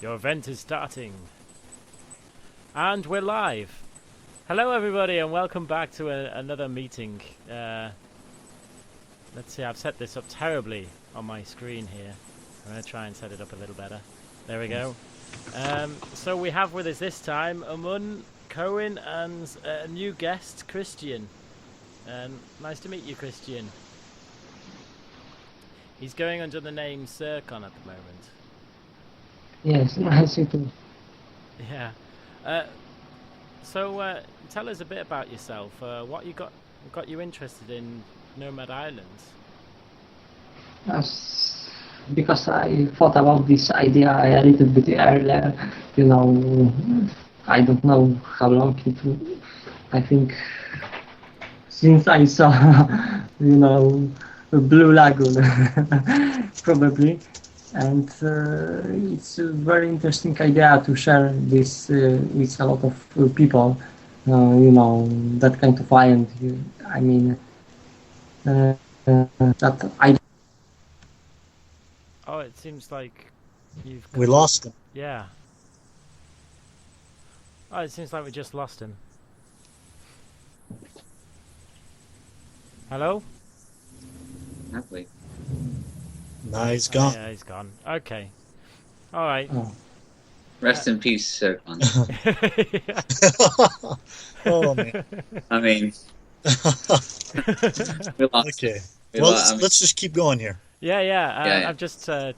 Your event is starting. And we're live. Hello everybody and welcome back to another meeting. Let's see, I've set this up terribly on my screen here. I'm going to try and set it up a little better. There we go. So we have with us this time Amun, Cohen and a new guest, Christian. Nice to meet you, Christian. He's going under the name Zircon at the moment. Yes, nice to too. Yeah. So tell us a bit about yourself. What got you interested in Nomad Island? Because I thought about this idea a little bit earlier, I don't know how long it will, I think since I saw, Blue Lagoon, probably. And it's a very interesting idea to share this with a lot of people, that kind of island. I mean, that I. Oh, it seems like we lost him. Yeah. Oh, it seems like we just lost him. Hello? Have we? No, he's gone. Yeah, he's gone. Okay. All right. Oh. Rest in peace, Zircon. Oh man. I mean, we lost. Okay. We Well, lost. let's just keep going here. Yeah. Yeah. I've just so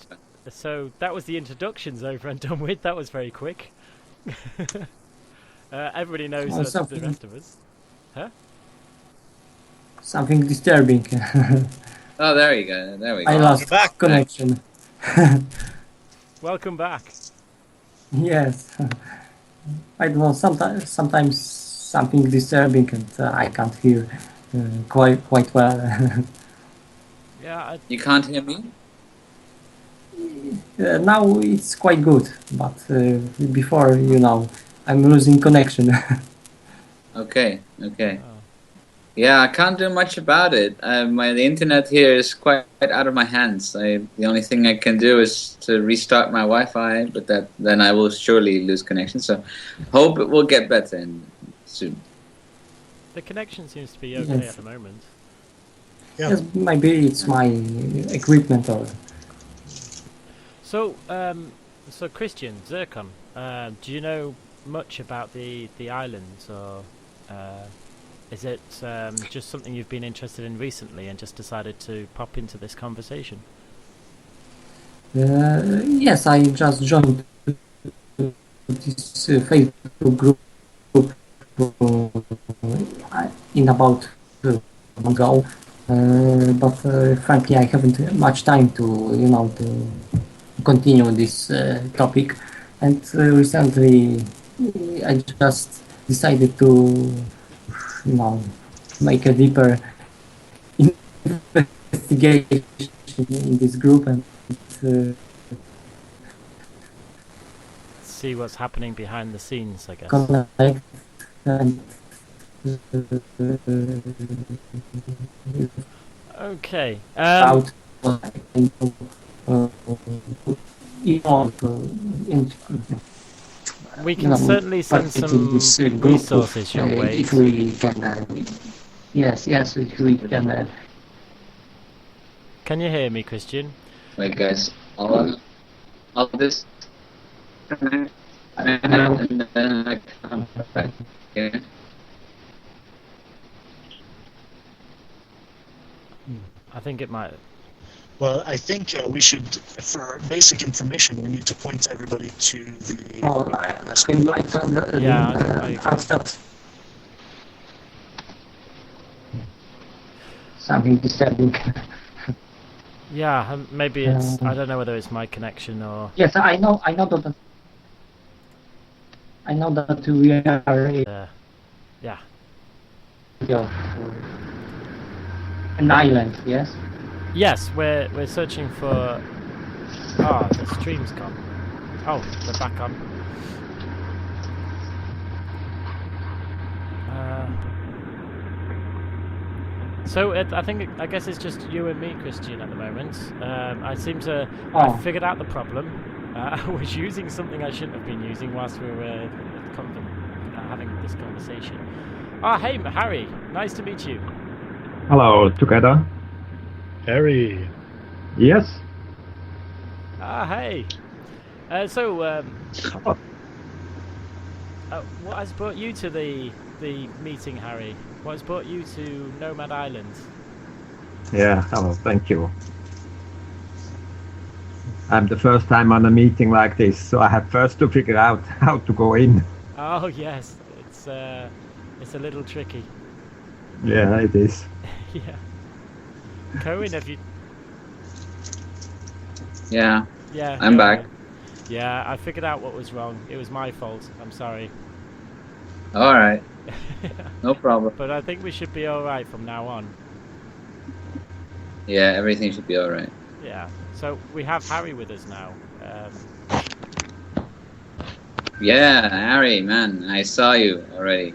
that was the introductions over and done with. That was very quick. Everybody knows the rest of us. Huh? Something disturbing. Oh, there you go. There we go. I lost back. connection. Welcome back. Yes. I don't know. Sometimes something disturbing, and I can't hear quite well. Yeah. You can't hear me? Now it's quite good, but before, I'm losing connection. Okay. Oh. Yeah, I can't do much about it. The internet here is quite out of my hands. The only thing I can do is to restart my Wi-Fi, but then I will surely lose connection. So, hope it will get better soon. The connection seems to be okay Yes. at the moment. Yeah. Yes, maybe it's my equipment or. So, so Christian, Zircon, do you know much about the islands, or is it just something you've been interested in recently and just decided to pop into this conversation? Yes, I just joined this Facebook group in about a month ago, but frankly, I haven't much time to continue this topic. And recently, I just decided to, make a deeper investigation in this group and See what's happening behind the scenes, I guess. connect and Okay. out what I can do, We can certainly send some resources your way. if we can. Yes, if we can. Can you hear me, Christian? Wait, guys. I'll this connect and then I come back. Okay. I think it might. Well, I think we should, for basic information, we need to point everybody to the. Yeah, Something disturbing. Yeah, maybe it's. I don't know whether it's my connection or. Yes, I know that. I know that we are Yeah. An island. Yes. Yes, we're searching for. Oh, the stream's gone. Oh, we're back on. So I guess it's just you and me, Christian, at the moment. I seem to. I figured out the problem. I was using something I shouldn't have been using whilst we were having this conversation. Ah, hey, Harry. Nice to meet you. Hello, together. Harry. Yes. Ah, hey. What has brought you to the meeting, Harry? What has brought you to Nomad Island? Yeah, hello, thank you. I'm the first time on a meeting like this, so I had first to figure out how to go in. Oh yes, it's a little tricky. Yeah, it is. Yeah. Cohen, have you? Yeah, Yeah. I'm back. Yeah, I figured out what was wrong. It was my fault. I'm sorry. All right, no problem. But I think we should be all right from now on. Yeah, everything should be all right. Yeah. So we have Harry with us now. Yeah, Harry, man, I saw you already.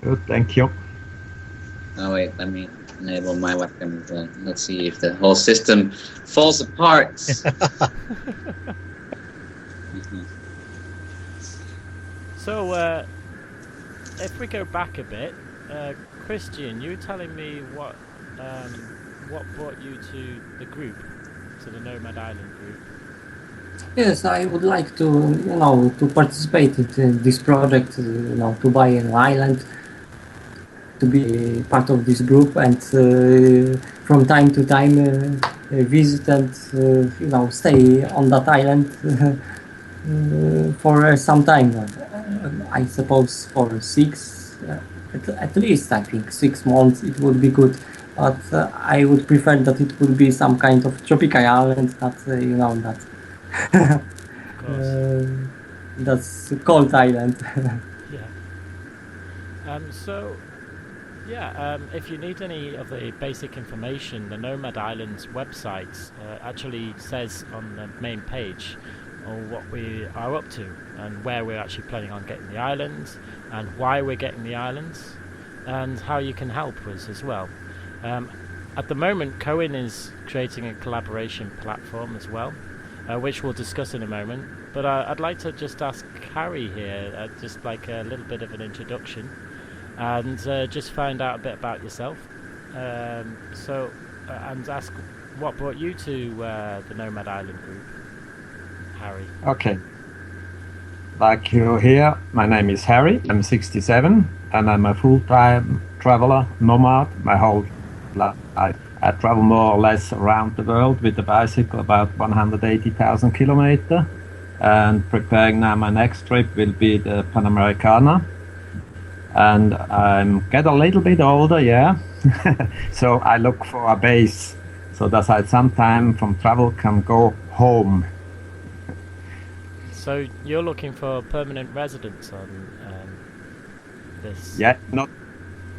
Good, thank you. Oh wait, let me enable my webcam as well. Let's see if the whole system falls apart. So, if we go back a bit, Christian, you were telling me what brought you to the group, to the Nomad Island group. Yes, I would like to participate in this project, to buy an island, to be part of this group, and from time to time visit and stay on that island for some time. I suppose for at least I think 6 months it would be good. But I would prefer that it would be some kind of tropical island that Of course. that's a cold island. Yeah. If you need any of the basic information, the Nomad Island's website actually says on the main page what we are up to and where we're actually planning on getting the islands and why we're getting the islands and how you can help us as well. At the moment, Cohen is creating a collaboration platform as well, which we'll discuss in a moment. But I'd like to just ask Harry here, just like a little bit of an introduction, and just find out a bit about yourself. And ask what brought you to the Nomad Island group, Harry. Okay. Like you hear, my name is Harry. I'm 67 and I'm a full-time traveler, nomad, my whole life. I travel more or less around the world with a bicycle, about 180,000 kilometers. And preparing now my next trip will be the Panamericana. And I'm get a little bit older, yeah. So I look for a base so that I sometime from travel can go home. So you're looking for permanent residence on this? Yeah, not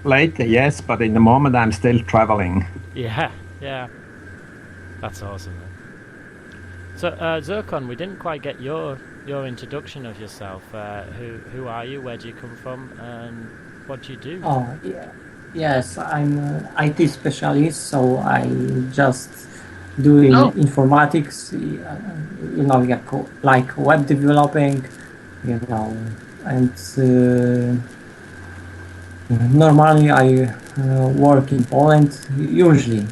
later, yes, but in the moment I'm still traveling. Yeah. That's awesome, man. So Zircon, we didn't quite get your introduction of yourself. Who are you? Where do you come from? And what do you do? Oh, yeah. Yes, I'm an IT specialist, so I just doing informatics, like web developing, and normally I work in Poland usually,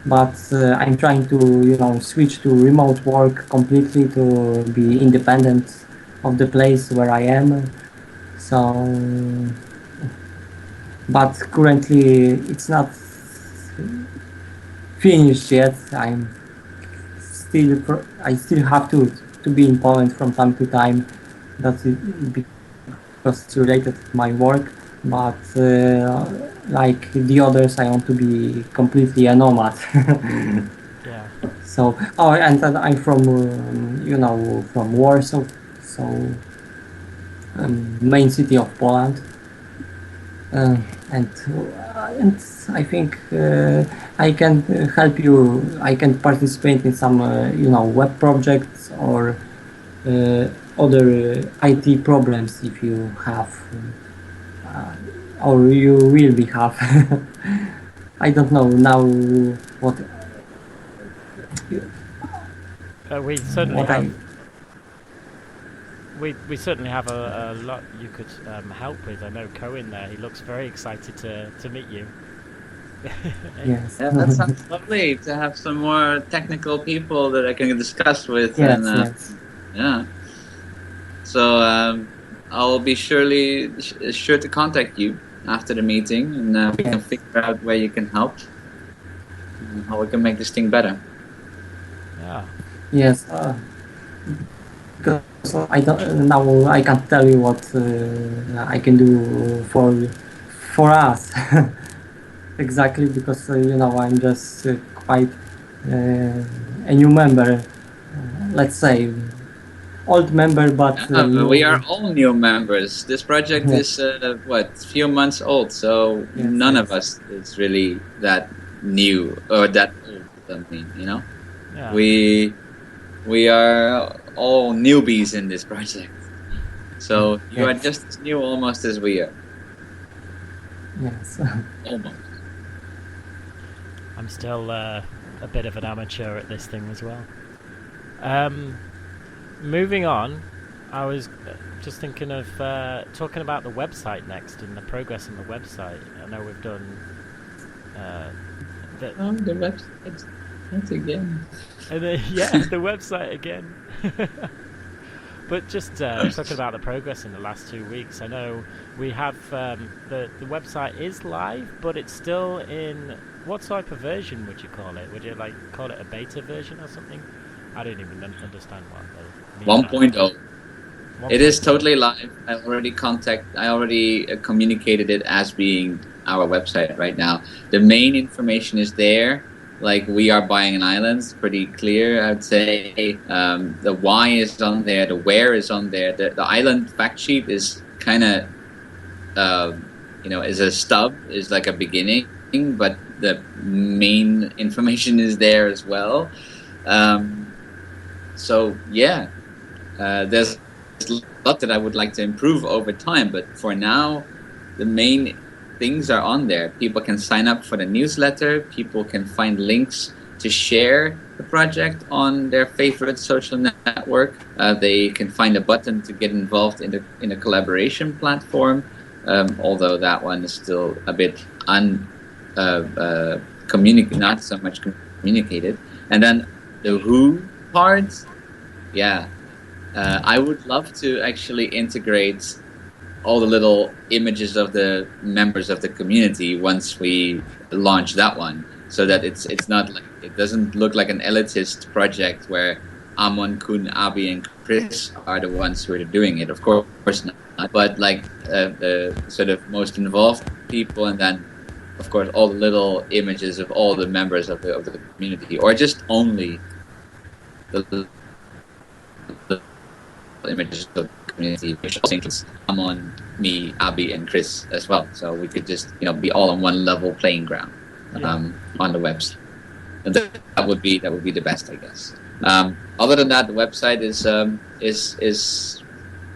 but I'm trying to switch to remote work completely to be independent of the place where I am. So, but currently it's not finished yet. I still have to be in Poland from time to time. That's it, because it's related to my work. But like the others, I want to be completely a nomad. Yeah. So, and I'm from from Warsaw, so main city of Poland. And I think I can help you. I can participate in some web projects or other IT problems if you have, or you will be have. I don't know now what. We certainly what I have. We certainly have a lot you could help with. I know Cohen there. He looks very excited to meet you. yes Yeah, that sounds lovely to have some more technical people that I can discuss with. yes And yes yeah, so I'll be sure to contact you after the meeting, and we can Yes. figure out where you can help and how we can make this thing better. Yeah. yes. Because I don't now I can't tell you what I can do for us exactly because I'm just quite a new member, let's say old member, but We new. are all new members. This project Yes. is few months old, so Yes, none yes. of us is really that new or that old. I mean, Yeah. we are all newbies in this project. So you are Yes. just as new almost as we are. Yes. Almost. I'm still a bit of an amateur at this thing as well. Moving on, I was just thinking of talking about the website next and the progress on the website. I know we've done The website. Once again. the website again. But just talking about the progress in the last 2 weeks, I know we have the website is live, but it's still in what type of version would you call it? Would you call it a beta version or something? I don't even understand what they mean. 1.0. It is totally live. I already communicated it as being our website right now. The main information is there. Like, we are buying an island. It's pretty clear, I'd say. The why is on there. The where is on there. The island fact sheet is kind of, is a stub, is like a beginning, but the main information is there as well. So yeah, there's a lot that I would like to improve over time, but for now, the main things are on there. People can sign up for the newsletter. People can find links to share the project on their favorite social network. They can find a button to get involved in a collaboration platform, although that one is still a bit not so much communicated. And then the who part, yeah. I would love to actually integrate all the little images of the members of the community once we launch that one, so that it's not like, it doesn't look like an elitist project where Amon, Kun, Abi, and Chris are the ones who are doing it. Of course not, but like the sort of most involved people, and then of course all the little images of all the members of the community, or just only the images of the community, which includes Amon, me, Abi, and Chris as well. So we could just be all on one level playing ground on the website, and that would be the best, I guess. Other than that, the website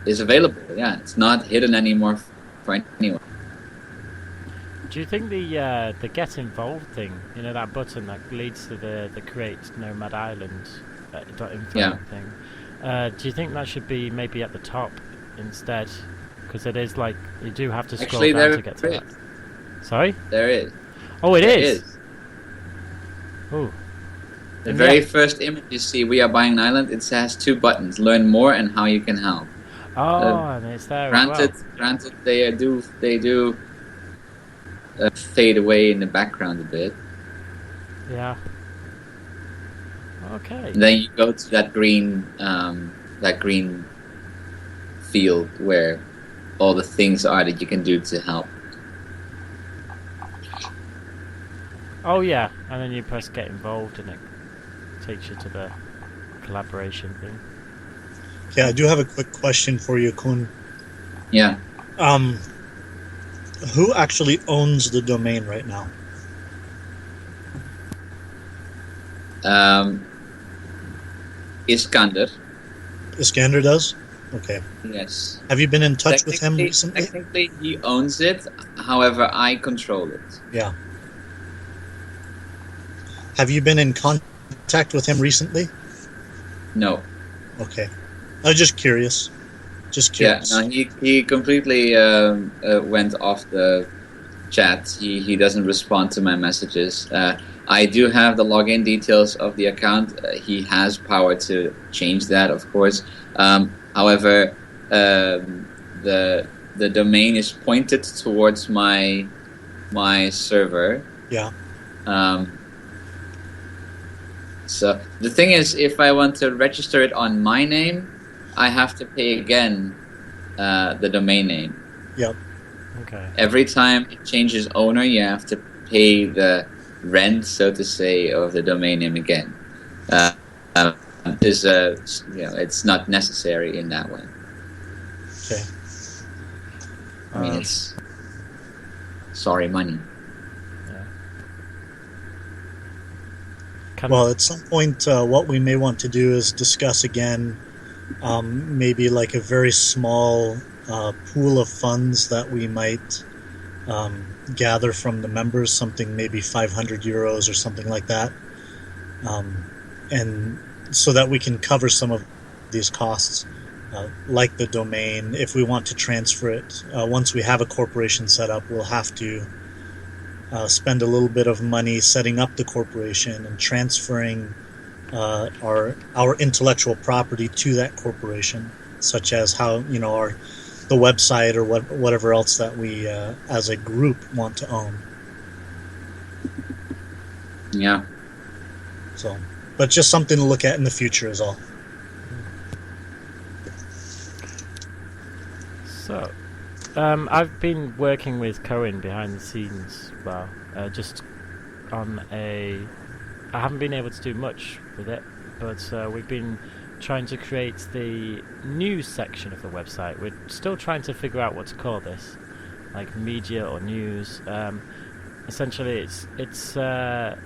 is available. Yeah, it's not hidden anymore for anyone. Do you think the get involved thing, that button that leads to the create Nomad Island .info thing, do you think that should be maybe at the top instead? Because it is like you do have to scroll down to get to that. Sorry? There is. Oh, it There is. Oh. The very first image you see, we are buying an island. It has 2 buttons: learn more and how you can help. Oh, and it's there Granted, they do fade away in the background a bit. Yeah. Okay. And then you go to that green field where all the things are that you can do to help. Oh yeah, and then you press get involved and it takes you to the collaboration thing. Yeah, I do have a quick question for you, Kun. Yeah. Who actually owns the domain right now? Iskander. Iskander does? Okay. Yes. Have you been in touch with him recently? Technically, he owns it. However, I control it. Yeah. Have you been in contact with him recently? No. Okay. I was just curious. Just Yeah, curious. no, he completely went off the chat. He doesn't respond to my messages. I do have the login details of the account. He has power to change that, of course. However, the domain is pointed towards my server. Yeah. So the thing is, if I want to register it on my name, I have to pay again the domain name. Yep. Okay. Every time it changes owner, you have to pay the rent, so to say, of the domain name again. It's not necessary in that way. Okay. I mean, it's sorry money. Well, at some point, what we may want to do is discuss again, maybe like a very small pool of funds that we might gather from the members, something maybe 500 euros or something like that, and so that we can cover some of these costs, like the domain. If we want to transfer it, once we have a corporation set up, we'll have to spend a little bit of money setting up the corporation and transferring our intellectual property to that corporation, such as how the website or whatever else that we as a group want to own. Yeah. So, but just something to look at in the future is all. So, I've been working with Cohen behind the scenes. Well, just on I haven't been able to do much with it, but we've been trying to create the news section of the website. We're still trying to figure out what to call this, like media or news. Essentially, it's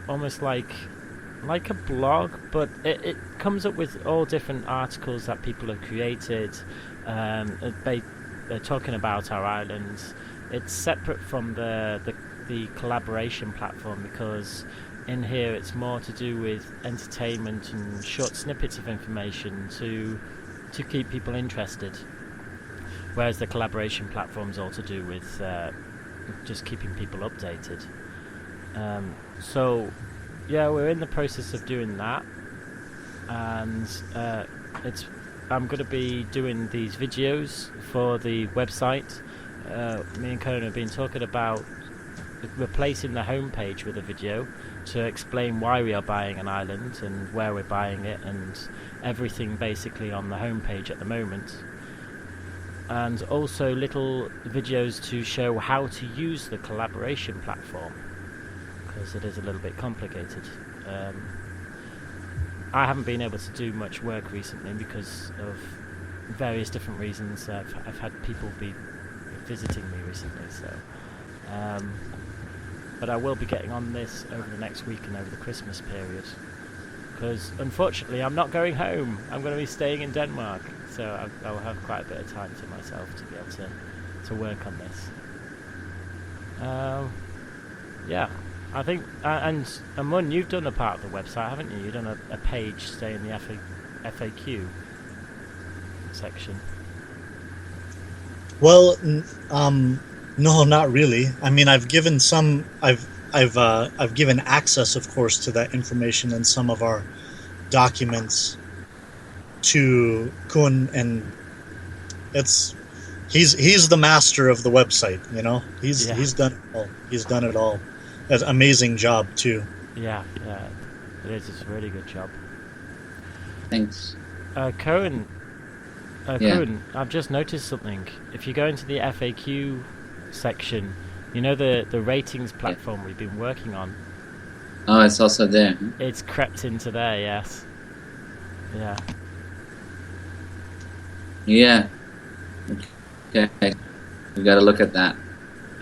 almost like a blog, but it comes up with all different articles that people have created. They're talking about our islands. It's separate from the collaboration platform, because in here it's more to do with entertainment and short snippets of information to keep people interested, whereas the collaboration platform's all to do with just keeping people updated. So yeah, we're in the process of doing that, and I'm going to be doing these videos for the website. Me and Conan have been talking about replacing the homepage with a video to explain why we are buying an island and where we're buying it and everything basically on the homepage at the moment. And also little videos to show how to use the collaboration platform, because it is a little bit complicated. I haven't been able to do much work recently because of various different reasons. I've had people be visiting me recently, so but I will be getting on this over the next week and over the Christmas period, because unfortunately I'm not going home. I'm going to be staying in Denmark, so I'll have quite a bit of time to myself to be able to work on this. Yeah, I think, and Amun, you've done a part of the website, haven't you? You've done a page, say, in the FAQ section. Well, no, not really. I mean, I've given access, of course, to that information and some of our documents to Kun, and he's the master of the website. He's done it all. He's done it all. An amazing job too. Yeah, it is. It's a really good job. Thanks. Cohen, I've just noticed something. If you go into the FAQ section, the ratings platform we've been working on. Oh, it's also there. It's crept into there, yes. Yeah. Yeah. Okay. We got to look at that.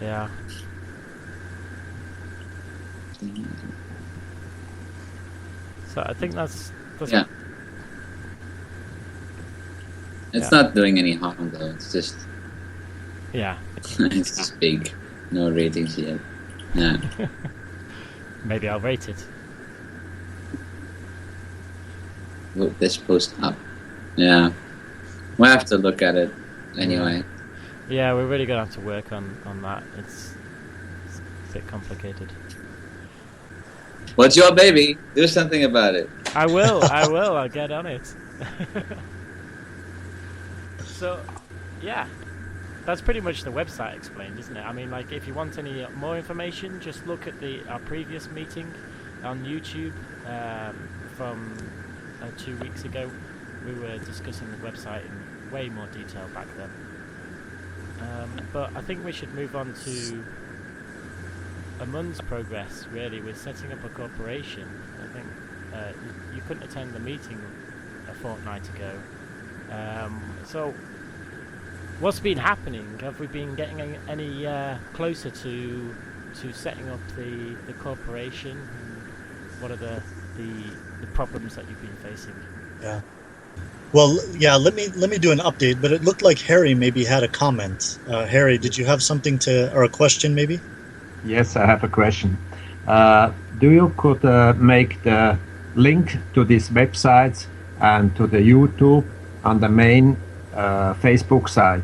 Yeah. So I think that's yeah. It's not doing any harm though. It's just it's just big. No ratings yet. Yeah. Maybe I'll rate it. this post up. Yeah, we'll have to look at it anyway. Yeah, we're really gonna have to work on that. It's a bit complicated. What's your baby? Do something about it. I will. I'll get on it. So, yeah, that's pretty much the website explained, isn't it? I mean, like, if you want any more information, just look at our previous meeting on YouTube from 2 weeks ago. We were discussing the website in way more detail back then. But I think we should move on to Amun's progress, really, with setting up a corporation. I think you couldn't attend the meeting a fortnight ago. So, what's been happening? Have we been getting any closer to setting up the corporation? And what are the problems that you've been facing? Yeah. Well, yeah. Let me do an update. But it looked like Harry maybe had a comment. Harry, did you have something or a question maybe? Yes, I have a question. Do you could make the link to these websites and to the YouTube on the main Facebook site?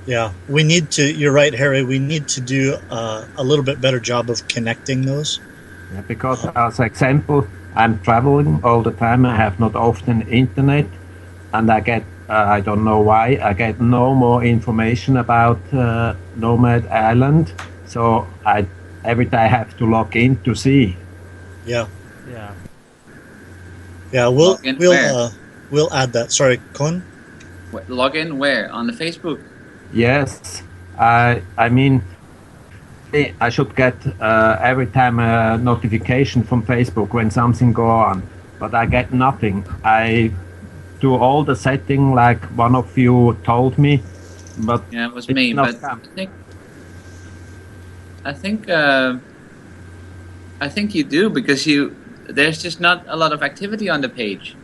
Yeah, we need to. You're right, Harry. We need to do a little bit better job of connecting those. Yeah, because as example, I'm traveling all the time. I have not often internet, and I get I don't know why I get no more information about Nomad Island. So every day I have to log in to see. Yeah. Yeah. Yeah. We'll add that. Sorry, Kon. Log in where? On the Facebook? Yes, I mean, I should get every time a notification from Facebook when something go on, but I get nothing. I do all the setting like one of you told me, but yeah, it was me. But I think you do because there's just not a lot of activity on the page.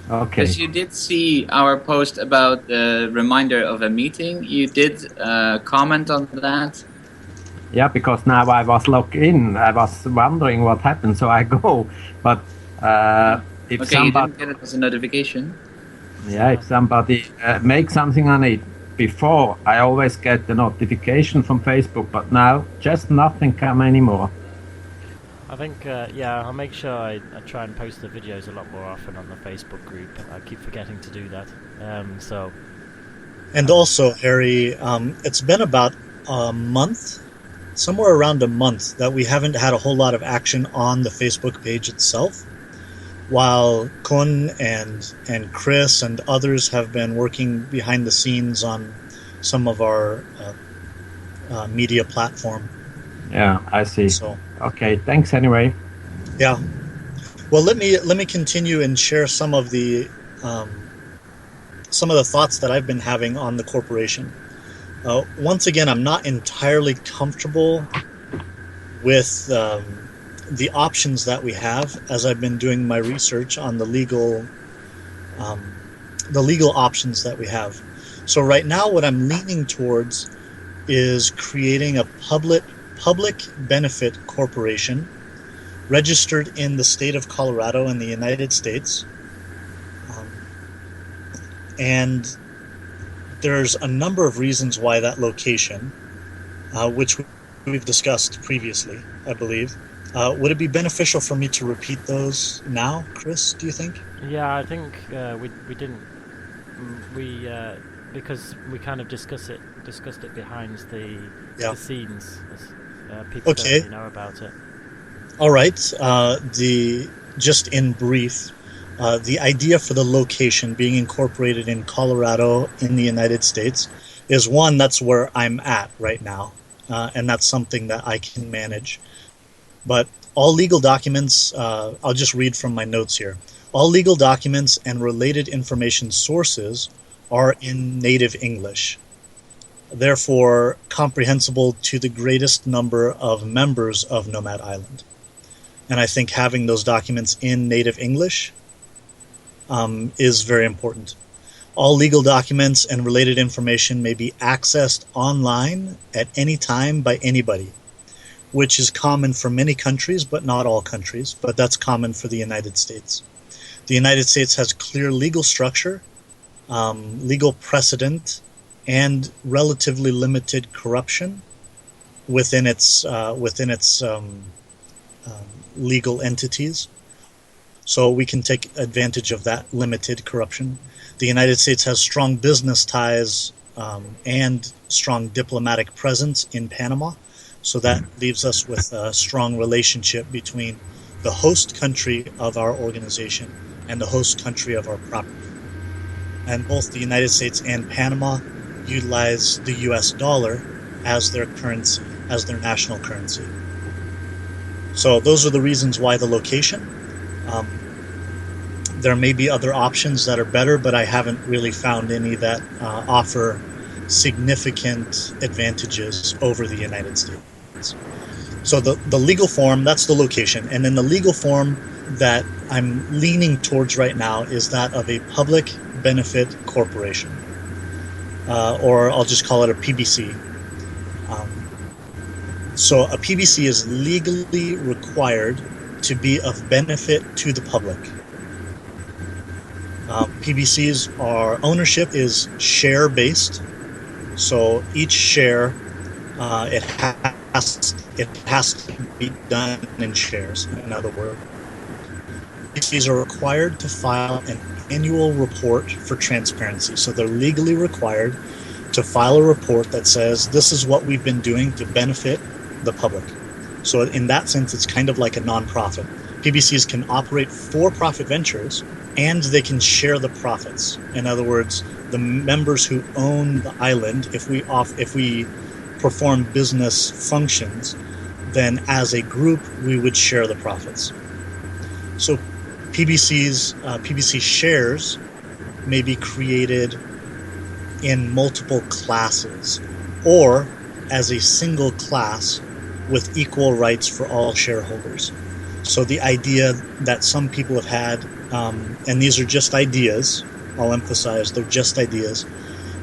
Okay. Because you did see our post about the reminder of a meeting. You did comment on that. Yeah, because now I was logged in. I was wondering what happened, so I go. But if okay, somebody... you didn't get it as a notification? Yeah, if somebody makes something on it before, I always get the notification from Facebook, but now just nothing come anymore. I think, yeah, I'll make sure I try and post the videos a lot more often on the Facebook group. I keep forgetting to do that. So. And also, Harry, it's been about a month, somewhere around a month, that we haven't had a whole lot of action on the Facebook page itself. While Kun and Chris and others have been working behind the scenes on some of our media platform. Yeah, I see. So. Okay, thanks anyway. Yeah. Well, let me continue and share some of the thoughts that I've been having on the corporation. Once again, I'm not entirely comfortable with the options that we have as I've been doing my research on the legal options that we have. So right now, what I'm leaning towards is creating a public benefit corporation registered in the state of Colorado in the United States. And there's a number of reasons why that location, which we've discussed previously, I believe. Would it be beneficial for me to repeat those now, Chris, do you think? Yeah, I think we didn't. Because we kind of discussed it behind the scenes. People don't really know about it. All right. Just in brief, the idea for the location being incorporated in Colorado in the United States is one, that's where I'm at right now, and that's something that I can manage. But all legal documents, I'll just read from my notes here. All legal documents and related information sources are in native English, therefore comprehensible to the greatest number of members of Nomad Island. And I think having those documents in native English is very important. All legal documents and related information may be accessed online at any time by anybody, which is common for many countries, but not all countries, but that's common for the United States. The United States has clear legal structure, legal precedent, and relatively limited corruption within its legal entities. So we can take advantage of that limited corruption. The United States has strong business ties and strong diplomatic presence in Panama. So that leaves us with a strong relationship between the host country of our organization and the host country of our property. And both the United States and Panama utilize the US dollar as their currency, as their national currency. So those are the reasons why the location. There may be other options that are better, but I haven't really found any that offer significant advantages over the United States. So the legal form, that's the location. And then the legal form that I'm leaning towards right now is that of a public benefit corporation, or I'll just call it a PBC. So a PBC is legally required to be of benefit to the public. PBCs, our ownership is share-based. So each share, it has to be done in shares. In other words, PBCs are required to file an annual report for transparency. So they're legally required to file a report that says this is what we've been doing to benefit the public. So in that sense, it's kind of like a nonprofit. PBCs can operate for-profit ventures, and they can share the profits. In other words, the members who own the island, if we perform business functions, then as a group we would share the profits. So PBC shares may be created in multiple classes, or as a single class with equal rights for all shareholders. So the idea that some people have had, and these are just ideas, I'll emphasize they're just ideas,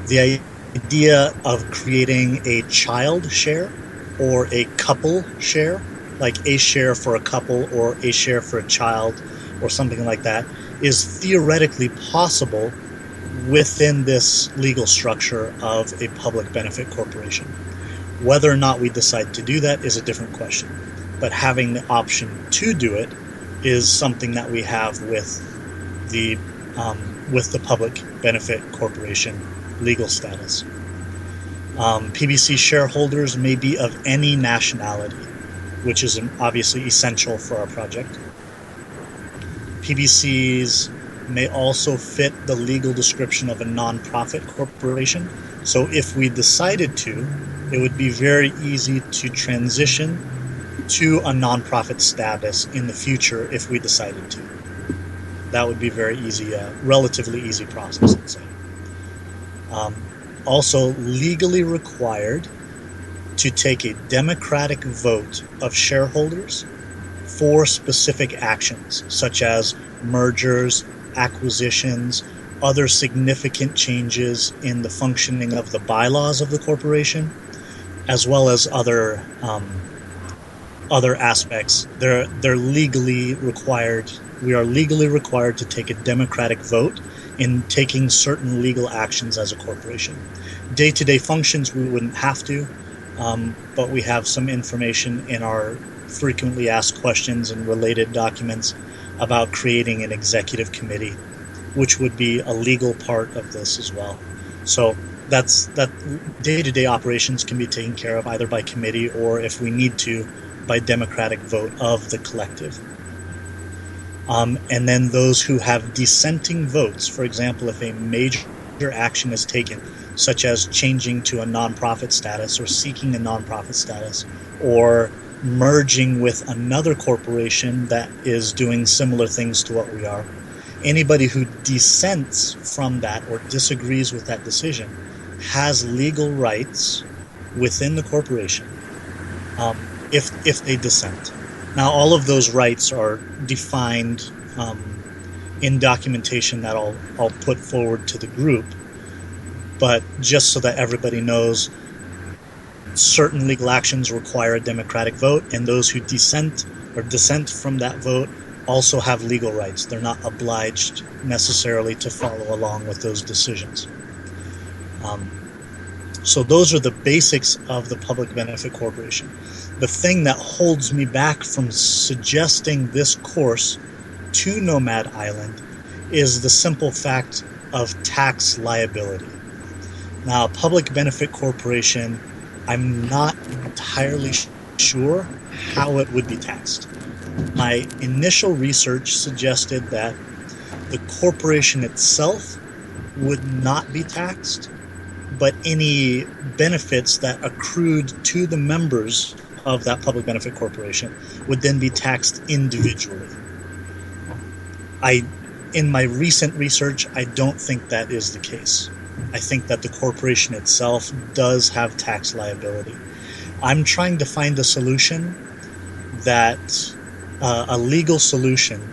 the idea of creating a child share or a couple share, like a share for a couple or a share for a child or something like that, is theoretically possible within this legal structure of a public benefit corporation. Whether or not we decide to do that is a different question. But having the option to do it is something that we have with the public benefit corporation legal status. PBC shareholders may be of any nationality, which is obviously essential for our project. PBCs may also fit the legal description of a nonprofit corporation. So if we decided to, it would be very easy to transition to a nonprofit status in the future if we decided to. That would be very easy, relatively easy process, I'd say. Also legally required to take a democratic vote of shareholders for specific actions, such as mergers, acquisitions, other significant changes in the functioning of the bylaws of the corporation, as well as other aspects. They're legally required. We are legally required to take a democratic vote in taking certain legal actions as a corporation. Day-to-day functions we wouldn't have to, but we have some information in our frequently asked questions and related documents about creating an executive committee, which would be a legal part of this as well. So that day-to-day operations can be taken care of either by committee or, if we need to, by democratic vote of the collective. And then those who have dissenting votes, for example, if a major action is taken, such as changing to a nonprofit status or seeking a nonprofit status or merging with another corporation that is doing similar things to what we are, anybody who dissents from that or disagrees with that decision has legal rights within the corporation if they dissent. Now, all of those rights are defined in documentation that I'll put forward to the group, but just so that everybody knows, certain legal actions require a democratic vote, and those who dissent from that vote also have legal rights. They're not obliged necessarily to follow along with those decisions. So those are the basics of the public benefit corporation. The thing that holds me back from suggesting this course to Nomad Island is the simple fact of tax liability. Now, a public benefit corporation, I'm not entirely sure how it would be taxed. My initial research suggested that the corporation itself would not be taxed, but any benefits that accrued to the members of that public benefit corporation would then be taxed individually. In my recent research, I don't think that is the case. I think that the corporation itself does have tax liability. I'm trying to find a solution that, a legal solution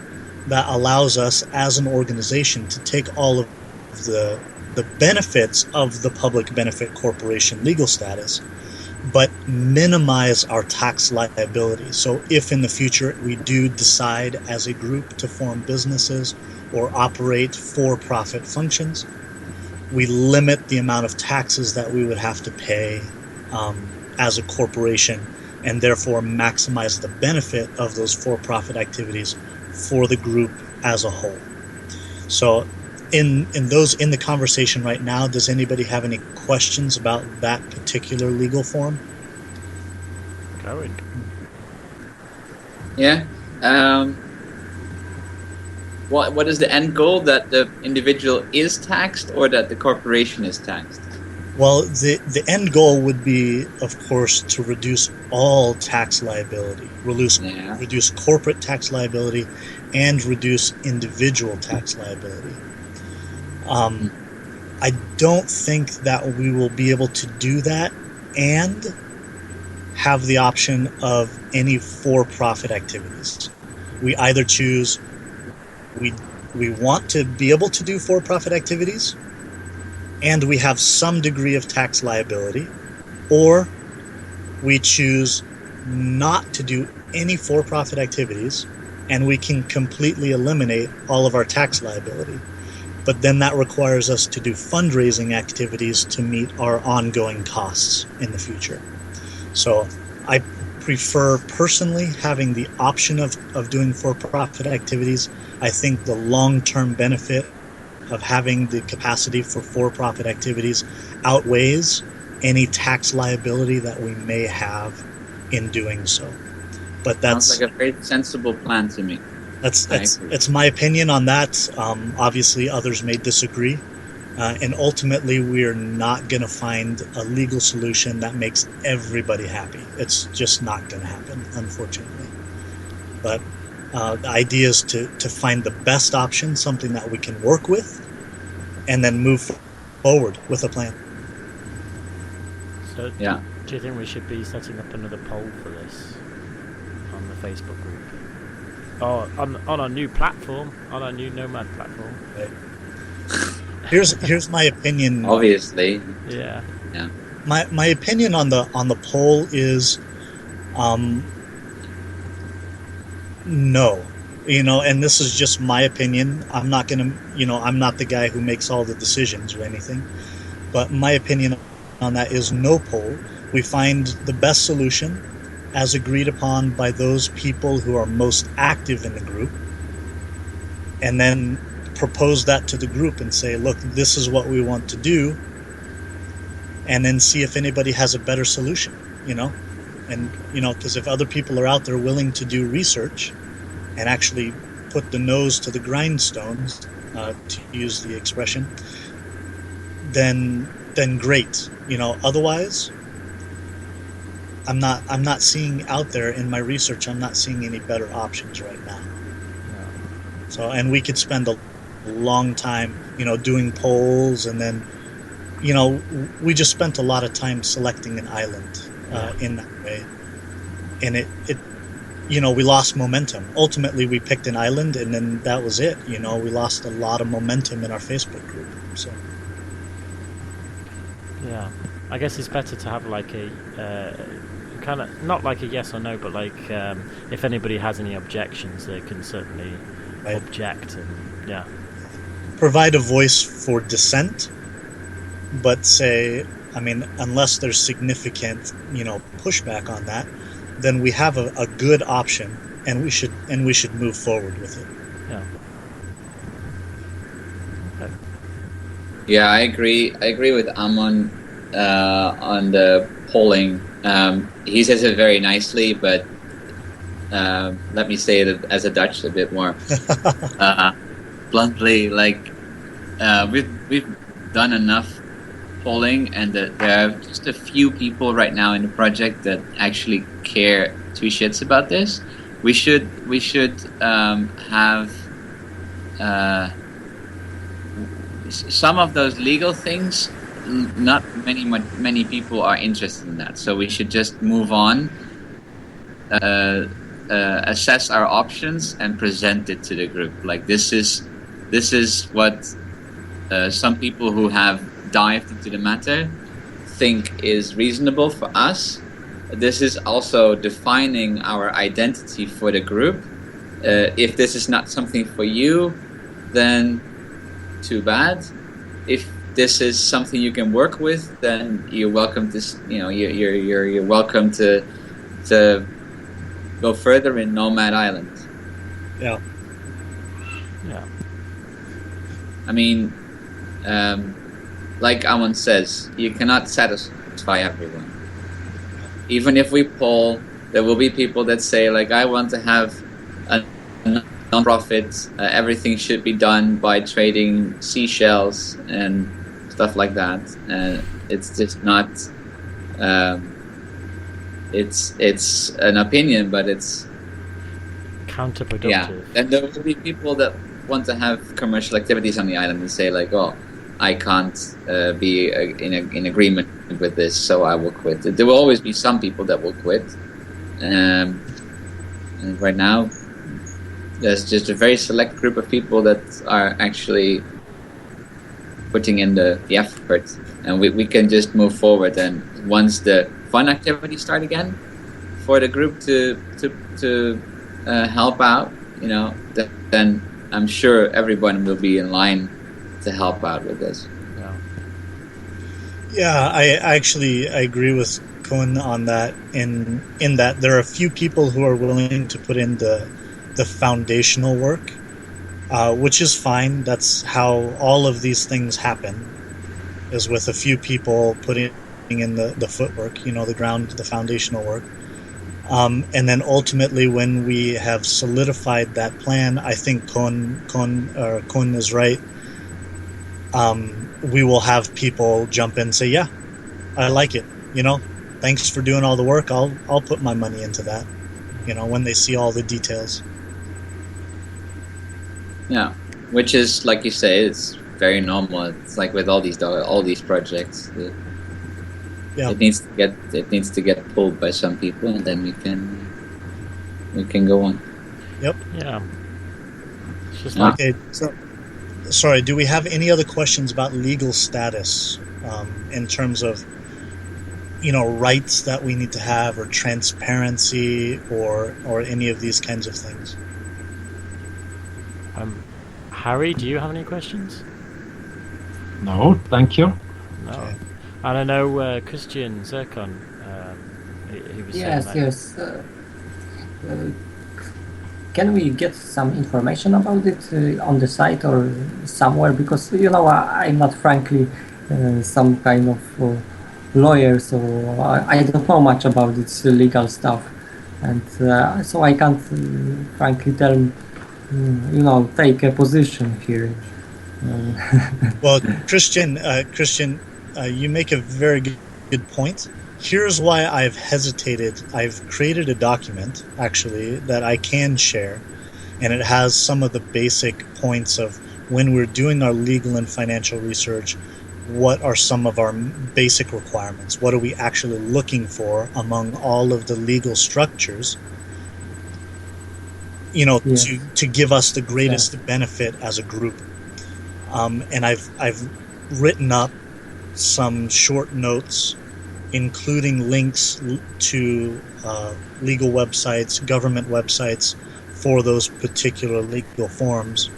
that allows us as an organization to take all of the benefits of the public benefit corporation legal status, but minimize our tax liability. So if in the future we do decide as a group to form businesses or operate for-profit functions, we limit the amount of taxes that we would have to pay as a corporation, and therefore maximize the benefit of those for-profit activities for the group as a whole. So in the conversation right now, does anybody have any questions about that particular legal form? Going. Yeah. What is the end goal? That the individual is taxed, or that the corporation is taxed? Well, the end goal would be, of course, to reduce all tax liability, reduce corporate tax liability, and reduce individual tax liability. I don't think that we will be able to do that and have the option of any for-profit activities. We either choose we want to be able to do for-profit activities, and we have some degree of tax liability, or we choose not to do any for-profit activities, and we can completely eliminate all of our tax liability. But then that requires us to do fundraising activities to meet our ongoing costs in the future. So I prefer personally having the option of doing for-profit activities. I think the long-term benefit of having the capacity for for-profit activities outweighs any tax liability that we may have in doing so. But that's sounds like a very sensible plan to me. It's my opinion on that. Obviously, others may disagree, and ultimately, we're not going to find a legal solution that makes everybody happy. It's just not going to happen, unfortunately. But the idea is to find the best option, something that we can work with, and then move forward with a plan. So, Yeah. do you think we should be setting up another poll for this on the Facebook group? Or on our new platform, on our new Nomad platform? Here's my opinion. Obviously. Yeah. Yeah. My opinion on the poll is no. And this is just my opinion. I'm not I'm not the guy who makes all the decisions or anything. But my opinion on that is no poll. We find the best solution as agreed upon by those people who are most active in the group, and then propose that to the group and say, look, this is what we want to do, and then see if anybody has a better solution, and because if other people are out there willing to do research and actually put the nose to the grindstones, to use the expression, then great. Otherwise, I'm not seeing out there in my research. I'm not seeing any better options right now. No. So, and we could spend a long time, doing polls, and then, we just spent a lot of time selecting an island in that way, and it we lost momentum. Ultimately, we picked an island, and then that was it. We lost a lot of momentum in our Facebook group. So, Yeah. I guess it's better to have like kind of not like a yes or no, but like if anybody has any objections, they can certainly object, and yeah, provide a voice for dissent, but say, I mean, unless there's significant, pushback on that, then we have a good option, and we should move forward with it. yeah. Okay. Yeah, I agree. I agree with Amon on the polling. He says it very nicely, but let me say it as a Dutch a bit more bluntly. Like we've done enough polling, and there are just a few people right now in the project that actually care two shits about this. We should have some of those legal things. Not many people are interested in that, so we should just move on, assess our options, and present it to the group. Like this is what some people who have dived into the matter think is reasonable for us. This is also defining our identity for the group. If this is not something for you, then too bad. If this is something you can work with, then you're welcome to. You're welcome to go further in Nomad Island. Yeah. Yeah. I mean, like Amon says, you cannot satisfy everyone. Even if we poll, there will be people that say, like, I want to have a non-profit. Everything should be done by trading seashells and stuff like that. It's just not. It's an opinion, but it's Counterproductive. yeah. And there will be people that want to have commercial activities on the island and say, like, oh, I can't be in agreement with this, so I will quit. There will always be some people that will quit, and right now there's just a very select group of people that are actually putting in the effort, and we can just move forward. And once the fun activities start again, for the group to help out, then I'm sure everyone will be in line to help out with this. Yeah, I agree with Koen on that. In that there are a few people who are willing to put in the foundational work, which is fine. That's how all of these things happen, is with a few people putting in the footwork, the foundational work. And then ultimately, when we have solidified that plan, I think Koen is right. We will have people jump in and say, yeah, I like it. Thanks for doing all the work. I'll put my money into that, when they see all the details. Yeah, which is, like you say, it's very normal. It's like with all these projects. It needs to get pulled by some people, and then we can go on. Yep. Yeah. It's just okay. So, sorry. Do we have any other questions about legal status, in terms of, rights that we need to have, or transparency, or any of these kinds of things? Harry, do you have any questions? No, thank you. No. Okay. And I know Christian Zircon, he was saying that. Yes. Can we get some information about it on the site or somewhere? Because I'm not frankly some kind of lawyer, so I don't know much about its legal stuff, and so I can't frankly take a position here. Well, Christian, you make a very good point. Here's why I've hesitated. I've created a document, actually, that I can share, and it has some of the basic points of when we're doing our legal and financial research, what are some of our basic requirements? What are we actually looking for among all of the legal structures, to give us the greatest benefit as a group? And I've written up some short notes including links to legal websites, government websites for those particular legal forms.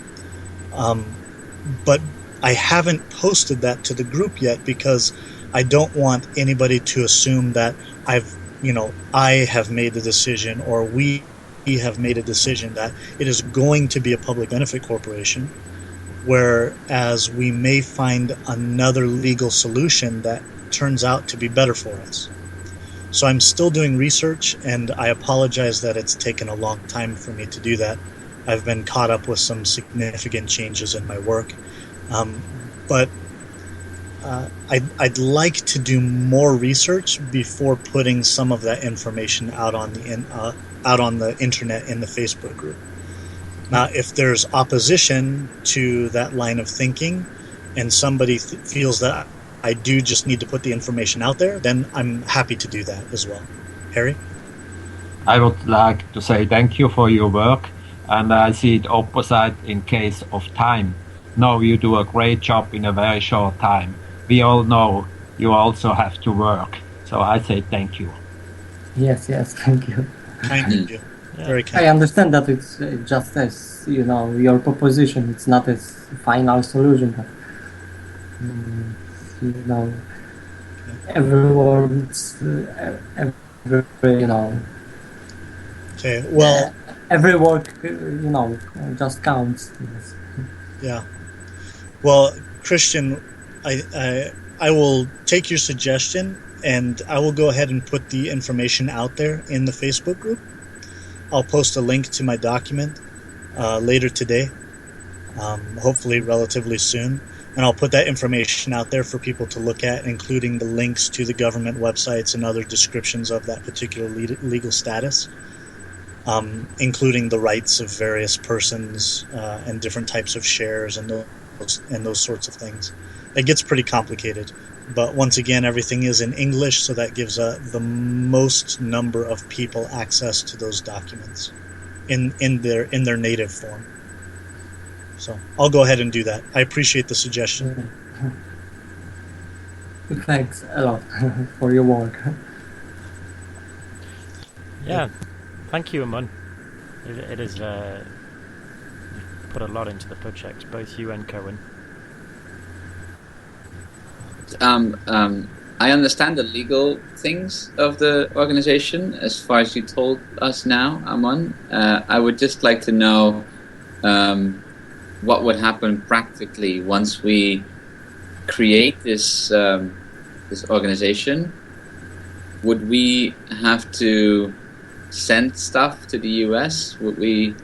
But I haven't posted that to the group yet because I don't want anybody to assume that I have made the decision, or we have made a decision that it is going to be a public benefit corporation, whereas we may find another legal solution that turns out to be better for us. So I'm still doing research, and I apologize that it's taken a long time for me to do that. I've been caught up with some significant changes in my work. But I'd like to do more research before putting some of that information out on the internet in the Facebook group. Now, if there's opposition to that line of thinking, and somebody feels that I do just need to put the information out there, then I'm happy to do that as well. Harry? I would like to say thank you for your work, and I see it opposite in case of time. No, you do a great job in a very short time. We all know you also have to work, so I say thank you. Yes, thank you. Thank you. Yeah. Very kind. I understand that it's just as, your proposition. It's not a final solution, but, everyone's, Okay, well, every work, just counts. Yes. yeah. Well, Christian, I will take your suggestion, and I will go ahead and put the information out there in the Facebook group. I'll post a link to my document later today, hopefully relatively soon, and I'll put that information out there for people to look at, including the links to the government websites and other descriptions of that particular legal status, including the rights of various persons and different types of shares and those sorts of things. It gets pretty complicated, but once again, everything is in English, so that gives the most number of people access to those documents in their native form. So I'll go ahead and do that. I appreciate the suggestion. Thanks a lot for your work. Yeah, thank you, Amun. It is you've put a lot into the project, both you and Cohen. I understand the legal things of the organization as far as you told us now, Amun. I would just like to know what would happen practically once we create this organization. Would we have to send stuff to the US? Would we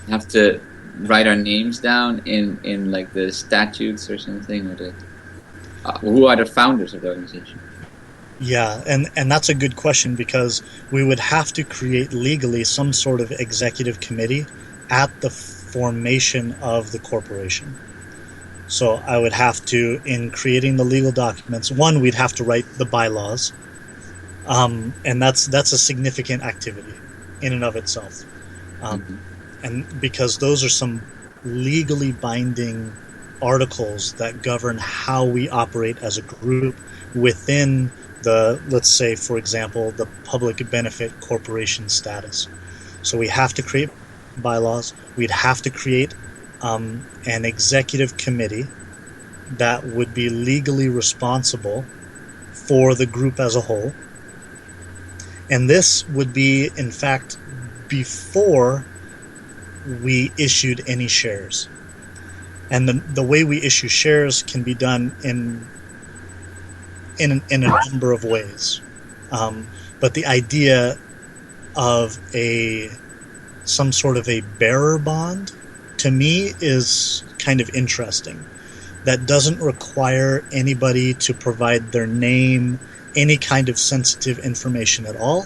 have to write our names down in like the statutes or something? Or who are the founders of the organization? Yeah, and that's a good question, because we would have to create legally some sort of executive committee at the formation of the corporation. So I would have to, in creating the legal documents, one, we'd have to write the bylaws, and that's a significant activity in and of itself. And because those are some legally binding articles that govern how we operate as a group within the, let's say, for example, the public benefit corporation status. So we have to create bylaws. We'd have to create an executive committee that would be legally responsible for the group as a whole. And this would be, in fact, before we issued any shares. And the way we issue shares can be done in a number of ways. But the idea of some sort of a bearer bond, to me, is kind of interesting. That doesn't require anybody to provide their name, any kind of sensitive information at all.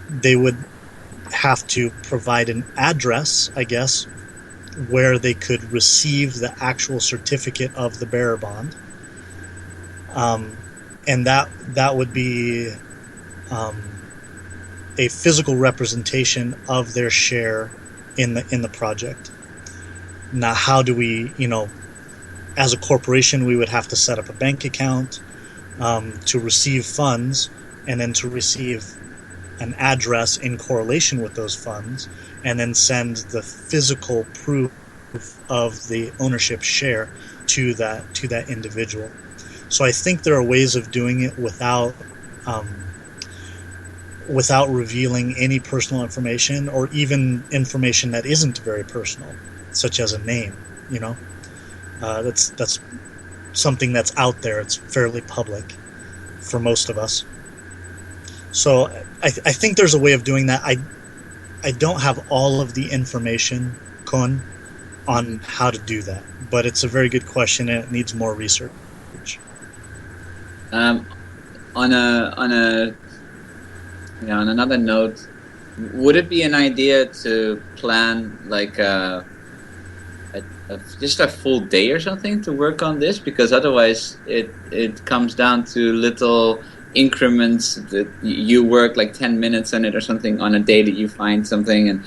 They would have to provide an address, I guess, where they could receive the actual certificate of the bearer bond. And that would be a physical representation of their share in the project. Now, how do we, as a corporation, we would have to set up a bank account. to receive funds, and then to receive an address in correlation with those funds, and then send the physical proof of the ownership share to that individual. So I think there are ways of doing it without revealing any personal information, or even information that isn't very personal, such as a name. That's something that's out there. It's fairly public for most of us. So I think there's a way of doing that. I don't have all of the information, Kon, on how to do that, but it's a very good question, and it needs more research. On another note, would it be an idea to plan like just a full day or something to work on this? Because otherwise it comes down to little increments that you work like 10 minutes on it or something on a day that you find something, and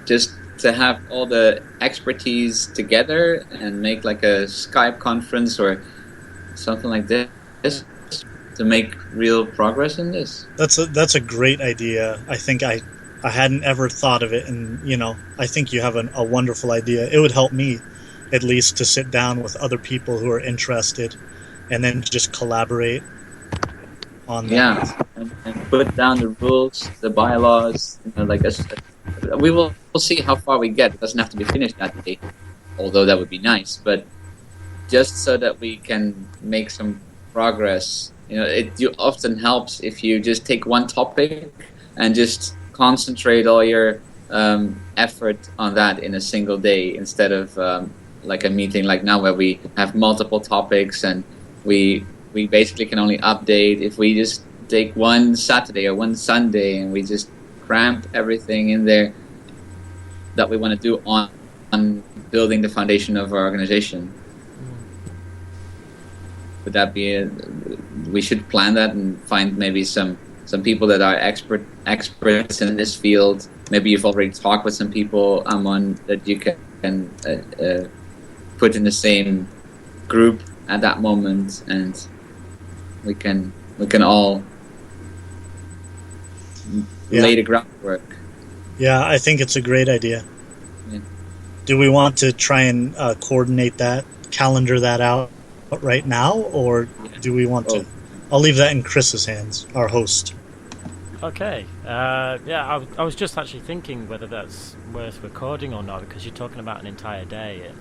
just to have all the expertise together and make like a Skype conference or something like this to make real progress in this. That's a great idea. I think I hadn't ever thought of it, and I think you have a wonderful idea. It would help me at least to sit down with other people who are interested, and then just collaborate on that. Yeah, and put down the rules, the bylaws. We'll see how far we get. It doesn't have to be finished that day, although that would be nice. But just so that we can make some progress. It often helps if you just take one topic and just concentrate all your effort on that in a single day, instead of like a meeting like now where we have multiple topics and we basically can only update if we just take one Saturday or one Sunday and we just cramp everything in there that we want to do on building the foundation of our organization. Would that be we should plan that and find maybe some people that are experts in this field. Maybe you've already talked with some people, Amon, that you can put in the same group at that moment, and we can all lay the groundwork. Yeah, I think it's a great idea. Yeah. Do we want to try and coordinate that, calendar that out right now, or do we want to? I'll leave that in Chris's hands, our host. Okay. I was just actually thinking whether that's worth recording or not, because you're talking about an entire day.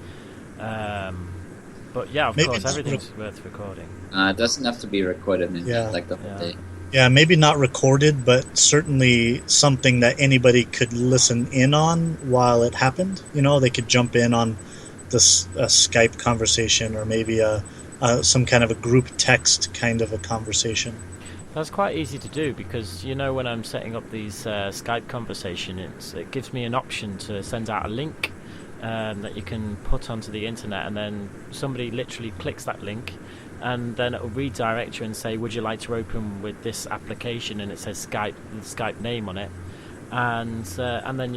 But yeah, of course, everything's worth recording. It doesn't have to be recorded, like the whole day. Yeah, maybe not recorded, but certainly something that anybody could listen in on while it happened. They could jump in on this Skype conversation, or maybe some kind of a group text kind of a conversation. That's quite easy to do, because when I'm setting up these Skype conversations, it gives me an option to send out a link that you can put onto the internet, and then somebody literally clicks that link, and then it will redirect you and say, would you like to open with this application, and it says Skype, the Skype name on it, and then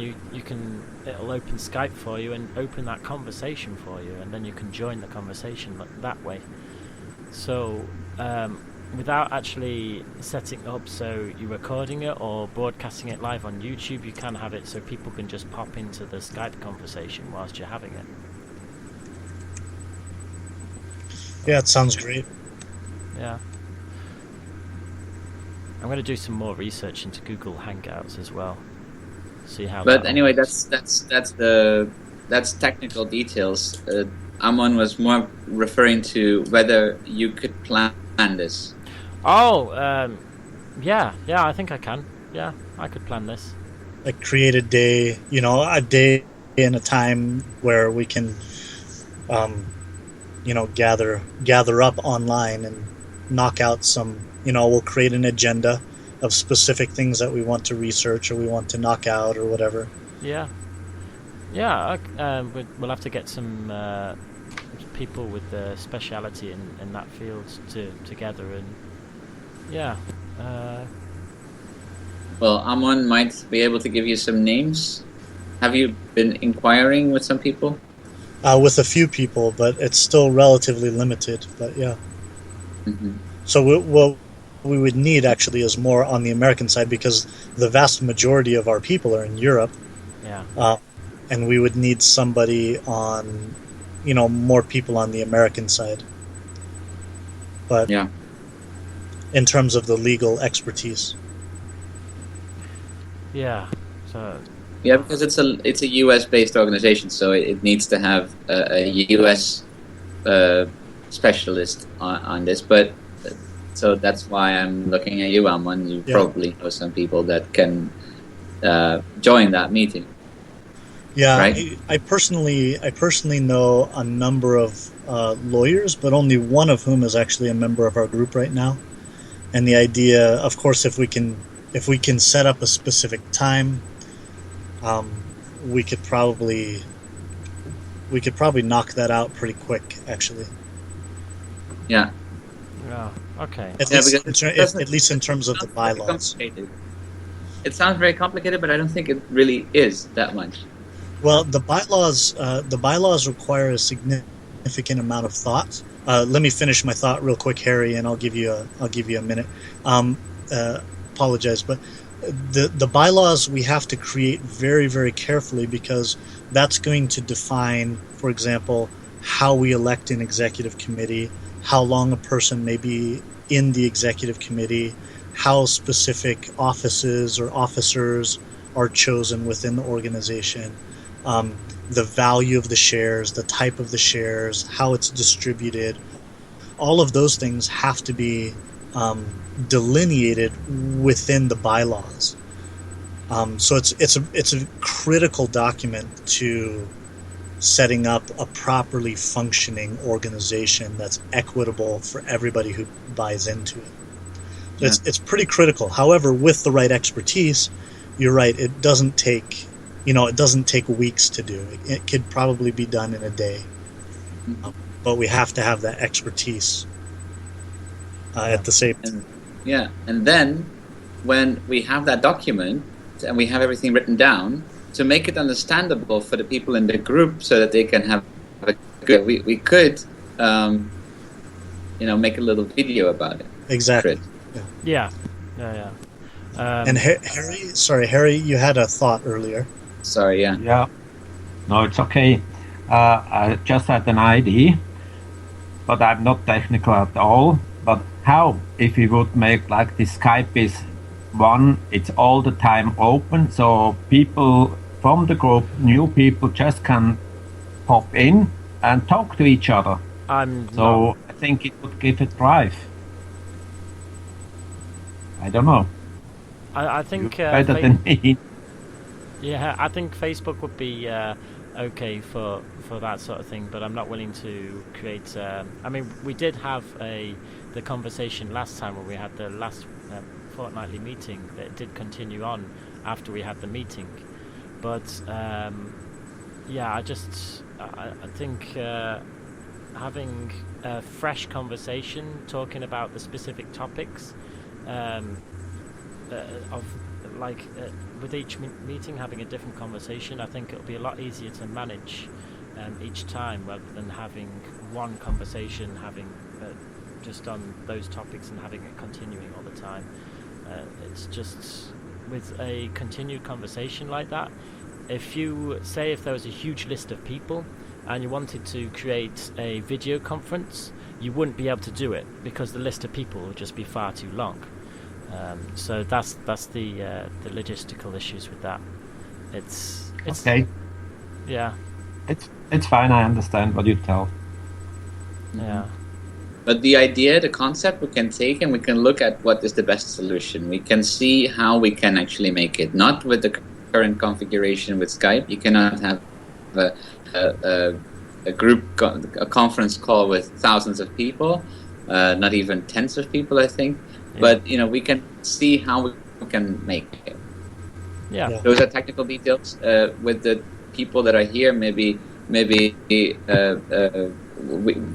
it'll open Skype for you and open that conversation for you, and then you can join the conversation that way. So without actually setting up so you're recording it or broadcasting it live on YouTube, you can have it so people can just pop into the Skype conversation whilst you're having it. Yeah, it sounds great. Yeah. I'm going to do some more research into Google Hangouts as well. See how. But anyway, that's technical details. Amon was more referring to whether you could plan this. Oh, yeah, I think I can. Yeah, I could plan this. Like create a day, a day and a time where we can, gather up online and knock out some, we'll create an agenda of specific things that we want to research or we want to knock out or whatever. Yeah. We'll have to get some people with the speciality in that field together, and well, Amon might be able to give you some names. Have you been inquiring with some people? With a few people, but it's still relatively limited. But yeah. Mhm. So what we would need actually is more on the American side, because the vast majority of our people are in Europe, Yeah. and we would need somebody on, more people on the American side. But Yeah. in terms of the legal expertise. Yeah. So Yeah, because it's a US based organization, so it needs to have a US specialist on this. But so that's why I'm looking at you, Amon. You Yeah. probably know some people that can join that meeting. Yeah, Right? I personally know a number of lawyers, but only one of whom is actually a member of our group right now. And the idea, of course, if we can set up a specific time, we could probably knock that out pretty quick, actually. Yeah. yeah. Okay. At Yeah, least because it doesn't- at least in terms of the sounds very bylaws. complicated. It sounds very complicated, but I don't think it really is that much. Well, the bylaws require a significant amount of thought. Let me finish my thought real quick, Harry, and I'll give you a minute. Apologize, but the bylaws we have to create very, very carefully, because that's going to define, for example, how we elect an executive committee, how long a person may be in the executive committee, how specific offices or officers are chosen within the organization. The value of the shares, the type of the shares, how it's distributed, all of those things have to be delineated within the bylaws. So it's a critical document to setting up a properly functioning organization that's equitable for everybody who buys into it. Yeah. It's pretty critical. However, with the right expertise, you're right. It doesn't take weeks to do. It could probably be done in a day. But we have to have that expertise at the same time. And then when we have that document and we have everything written down, to make it understandable for the people in the group so that they can have a good, we could make a little video about it. Exactly. Yeah. And Harry, you had a thought earlier. Sorry, yeah. Yeah. No, it's okay. I just had an idea, but I'm not technical at all. But how if we would make like this Skype is one, it's all the time open, so people from the group, new people, just can pop in and talk to each other. I think it would give a drive. I don't know. I think better than me. Yeah, I think Facebook would be okay for that sort of thing, but I'm not willing to create. I mean, we did have the conversation last time when we had the last fortnightly meeting. That it did continue on after we had the meeting, but yeah, I think having a fresh conversation talking about the specific topics of like. With each meeting having a different conversation, I think it'll be a lot easier to manage each time, rather than having one conversation, having just on those topics and having it continuing all the time. It's just with a continued conversation like that. If there was a huge list of people and you wanted to create a video conference, you wouldn't be able to do it because the list of people would just be far too long. So that's the logistical issues with that. It's okay. Yeah. It's fine. I understand what you tell. Yeah. But the idea, the concept, we can take and we can look at what is the best solution. We can see how we can actually make it. Not with the current configuration with Skype. You cannot have a group, a conference call with thousands of people, not even tens of people, I think. But we can see how we can make it. Yeah. Those are technical details. With the people that are here, maybe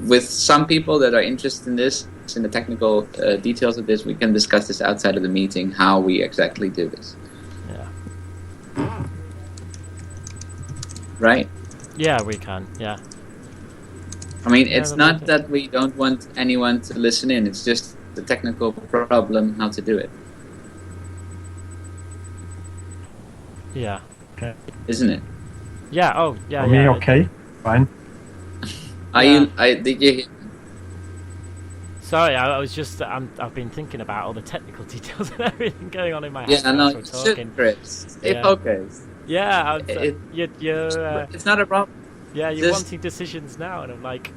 with some people that are interested in this, in the technical details of this, we can discuss this outside of the meeting, how we exactly do this. Yeah. Right? Yeah, we can. Yeah. I mean, Yeah, it's that'd not be that we don't want anyone to listen in. It's just the technical problem how to do it, Yeah. Okay. isn't it? Yeah. Oh, yeah. For me, Yeah. okay. Fine. Did you? Sorry, I was just. I've been thinking about all the technical details and everything going on in my head Yeah, as no, we're you talking. should, Chris. Stay Yeah. focused. Yeah. It- You're. It's not a problem. Yeah, you're Just- wanting decisions now, and I'm like,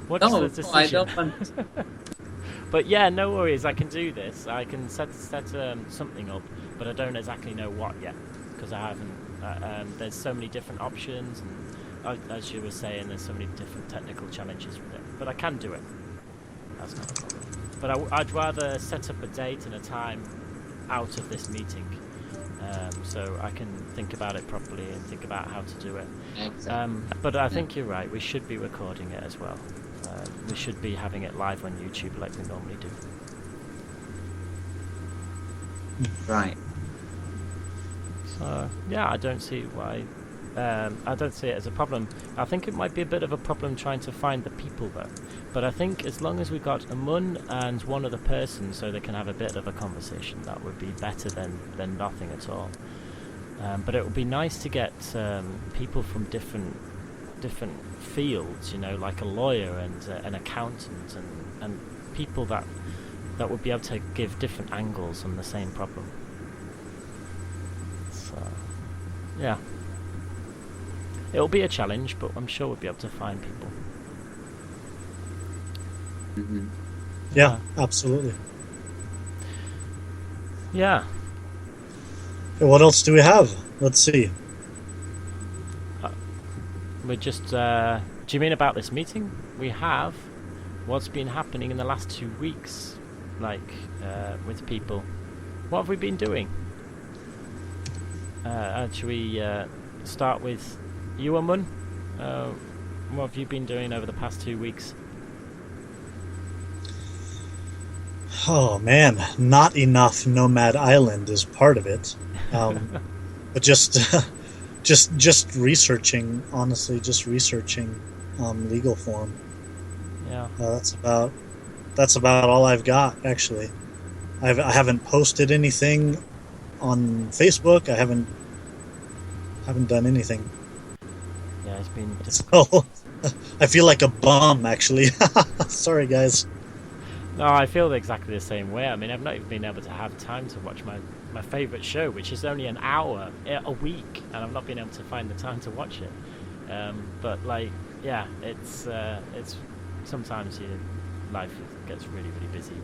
what's No, the no, decision? I don't want. But yeah, no worries. I can do this. I can set something up, but I don't exactly know what yet because I haven't. There's so many different options, and as you were saying, there's so many different technical challenges with it. But I can do it. That's not a problem. But I'd rather set up a date and a time out of this meeting, so I can think about it properly and think about how to do it. Exactly. But I think you're right. We should be recording it as well. We should be having it live on YouTube like we normally do. Right. So yeah, I don't see why. I don't see it as a problem. I think it might be a bit of a problem trying to find the people though. But I think as long as we've got a mun and one other person, so they can have a bit of a conversation, that would be better than nothing at all. But it would be nice to get people from different fields, you know, like a lawyer and an accountant and people that would be able to give different angles on the same problem. So, yeah. It'll be a challenge, but I'm sure we'll be able to find people. Mm-hmm. Yeah, absolutely. Yeah. Okay, what else do we have? Let's see. We're just... do you mean about this meeting? We have what's been happening in the last 2 weeks, like, with people. What have we been doing? Should we start with you, Amun? What have you been doing over the past 2 weeks? Oh man, not enough Nomad Island is part of it. But just researching, honestly, just researching legal form. Yeah. That's about all I've got, actually. I haven't posted anything on Facebook. I haven't done anything. Yeah, it's been difficult. So I feel like a bum, actually. Sorry, guys. No, I feel exactly the same way. I mean, I've not even been able to have time to watch my favourite show, which is only an hour a week, and I've not been able to find the time to watch it. But like, yeah, it's sometimes your life gets really, really busy.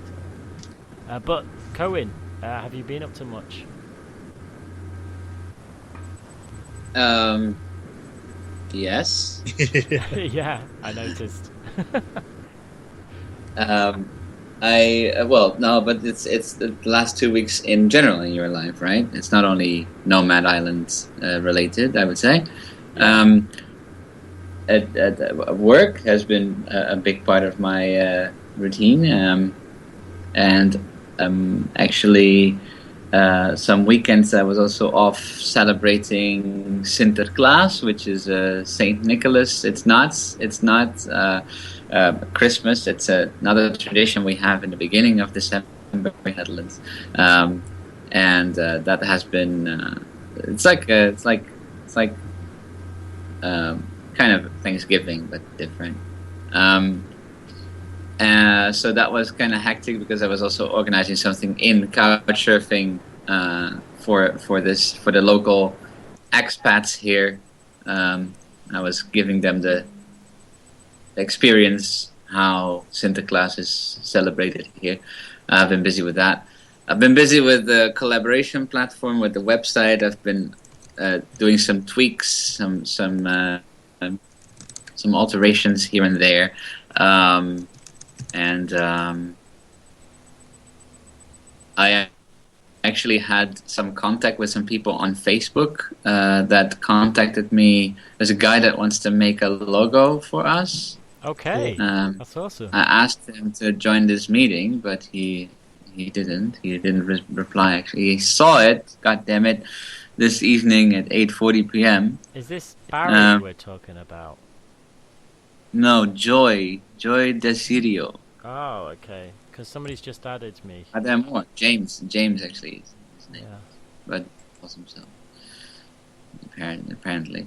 So. But Cohen, have you been up to much? Yes. Yeah, I noticed. No, but it's the last 2 weeks in general in your life, right? It's not only Nomad Island related, I would say. Work has been a big part of my routine, and actually some weekends I was also off celebrating Sinterklaas, which is Saint Nicholas. It's not Christmas. It's another tradition we have in the beginning of December in the Netherlands, and that has been it's like kind of Thanksgiving but different. So that was kind of hectic because I was also organizing something in couchsurfing for the local expats here. I was giving them the experience how Sinterklaas is celebrated here. I've been busy with that. I've been busy with the collaboration platform, with the website. I've been doing some tweaks, some alterations here and there, and I actually had some contact with some people on Facebook that contacted me. There's a guy that wants to make a logo for us. Okay, that's awesome. I asked him to join this meeting, but he didn't. He didn't reply. Actually, he saw it. God damn it! This evening at 8:40 p.m. Is this Barry we're talking about? No, Joy Desirio. Oh, okay. Because somebody's just added me. Are there more? James actually is his name, Yeah. but calls himself apparently.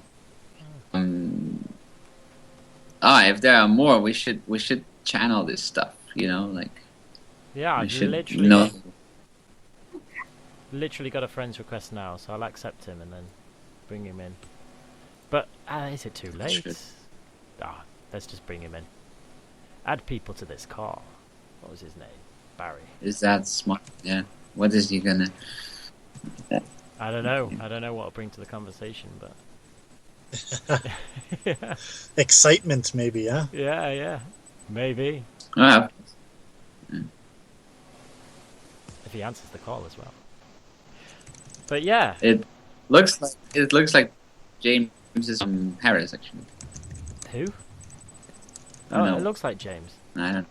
If there are more, we should channel this stuff. Like Yeah, we I've should literally know. got a friend's request now, so I'll accept him and then bring him in. But is it too late? Should. Let's just bring him in. Add people to this call. What was his name? Barry. Is that smart? Yeah. What is he gonna? I don't know. I don't know what I'll bring to the conversation, but yeah. Excitement, maybe, yeah? Yeah, maybe Oh, if he answers the call as well. But yeah, it looks like James is from Harris actually. who? Oh, Oh, no. it looks like James. I don't.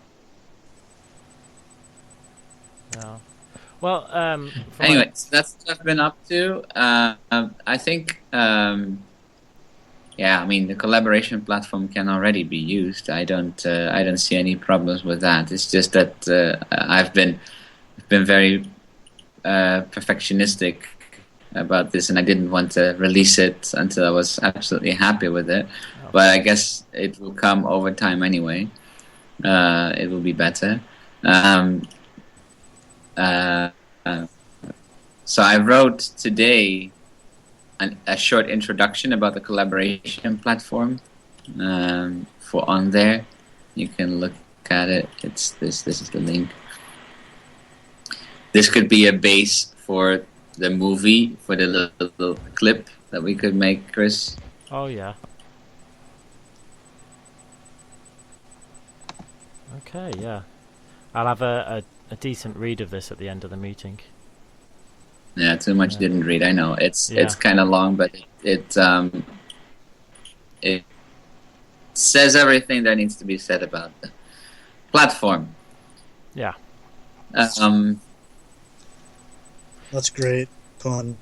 No. Well, from Anyway, so that's what I've been up to. I think, the collaboration platform can already be used. I don't see any problems with that. It's just that I've been very perfectionistic about this, and I didn't want to release it until I was absolutely happy with it. But I guess it will come over time anyway. It will be better. So I wrote today a short introduction about the collaboration platform for on there. You can look at it. It's this is the link. This could be a base for the movie, for the little clip that we could make, Chris. Oh yeah. Okay, yeah. I'll have a decent read of this at the end of the meeting. Yeah, too much didn't read. I know it's kind of long, but it says everything that needs to be said about the platform. Yeah. That's great, Con.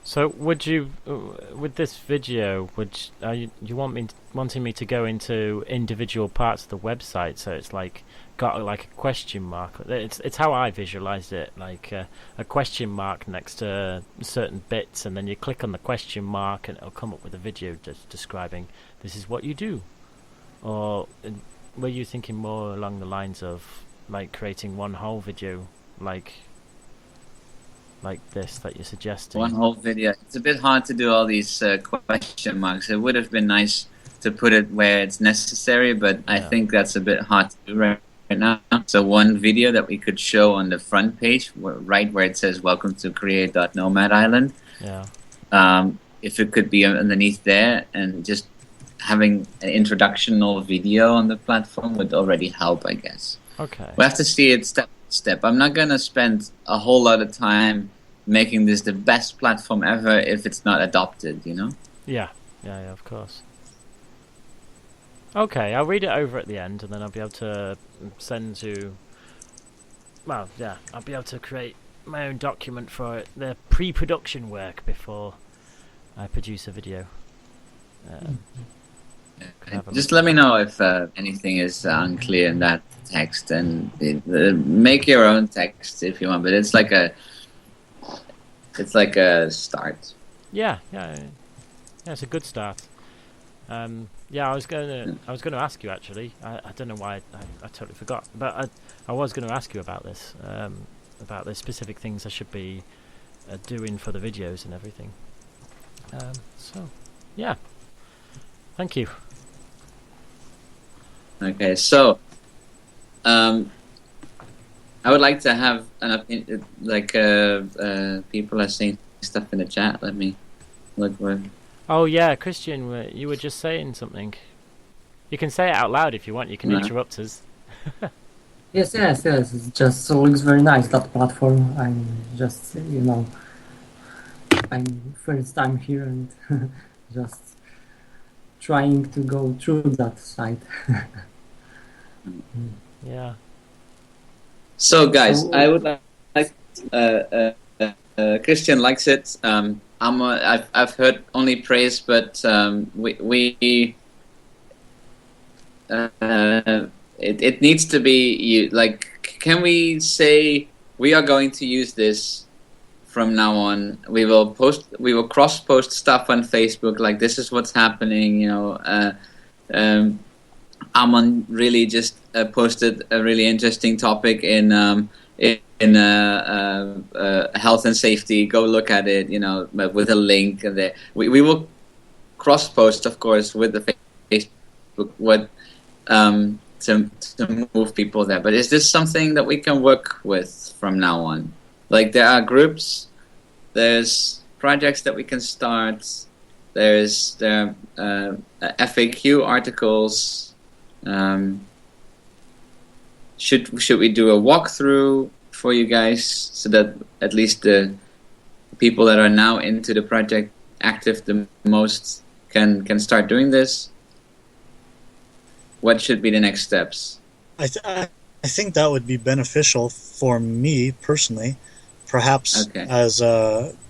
So would you, with this video, you wanting me to go into individual parts of the website? So it's like got like a question mark. It's how I visualized it, like a question mark next to certain bits, and then you click on the question mark, and it'll come up with a video just describing this is what you do. Or were you thinking more along the lines of like creating one whole video, like this that you're suggesting? One whole video. It's a bit hard to do all these question marks. It would have been nice to put it where it's necessary, but I think that's a bit hard to do right now. So one video that we could show on the front page, right where it says "Welcome to Create.Nomad Island." Yeah. If it could be underneath there, and just having an introductional video on the platform would already help, I guess. Okay. We have to see it step by step. I'm not going to spend a whole lot of time making this the best platform ever if it's not adopted, Yeah, of course. Okay, I'll read it over at the end, and then I'll be able to send to... Well, yeah, I'll be able to create my own document for it, the pre-production work before I produce a video. Just let me know if anything is unclear in that text, and make your own text if you want. But it's like a start. Yeah, it's a good start. Yeah, I was gonna ask you actually. I don't know why I totally forgot, but I was gonna ask you about this, about the specific things I should be doing for the videos and everything. So, yeah, thank you. Okay, so I would like to have people are saying stuff in the chat. Let me look where. Oh yeah, Christian, you were just saying something. You can say it out loud if you want. You can interrupt us. Yes. It just looks very nice, that platform. I'm just, I'm first time here and just trying to go through that site. Yeah. So guys, I would like Christian likes it. I've heard only praise, but we it needs to be can we say we are going to use this from now on? We will cross post stuff on Facebook, like this is what's happening, Amon really just posted a really interesting topic in health and safety. Go look at it, with a link there. We will cross post, of course, with the Facebook to move people there. But is this something that we can work with from now on? Like, there are groups, there's projects that we can start, there are FAQ articles. Should we do a walkthrough for you guys so that at least the people that are now into the project active the most can start doing this? What should be the next steps? I think that would be beneficial for me personally. Perhaps, as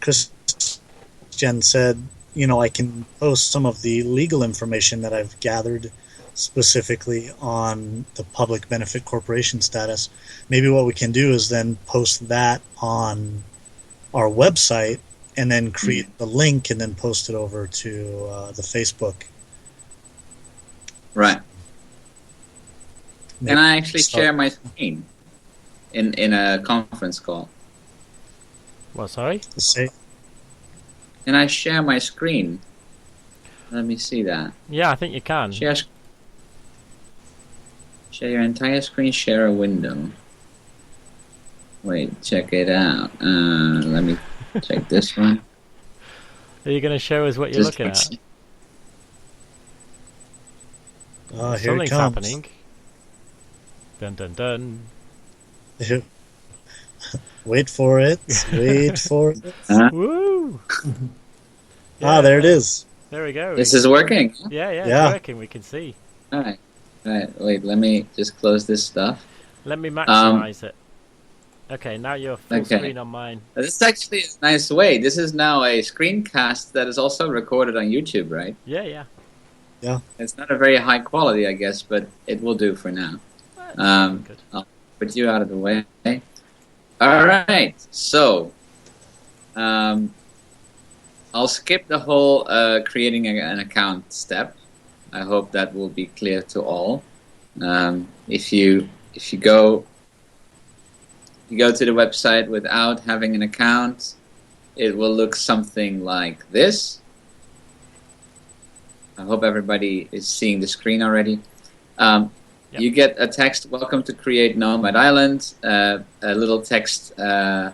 Christian said, I can post some of the legal information that I've gathered specifically on the public benefit corporation status. Maybe what we can do is then post that on our website and then create the link and then post it over to the Facebook. Right. Can I actually share my screen in a conference call? What, sorry? Can I share my screen? Let me see that. Yeah, I think you can. Share your entire screen, share a window. Wait, check it out. Let me check this one. Are you going to show us what you're looking at? Oh, here Something's it comes. happening. Dun dun dun. Wait for it. Wait for it. Woo! There it is. There we go. This is working. Yeah, Yeah. it's working. We can see. All right. Wait, let me just close this stuff. Let me maximize it. Okay, now you're full screen on mine. This is actually a nice way. This is now a screencast that is also recorded on YouTube, right? Yeah. It's not a very high quality, I guess, but it will do for now. Good. I'll put you out of the way. All right. So, I'll skip the whole creating an account step. I hope that will be clear to all. If you go to the website without having an account, it will look something like this. I hope everybody is seeing the screen already. Yep. You get a text, welcome to create Nomad Island, a little text that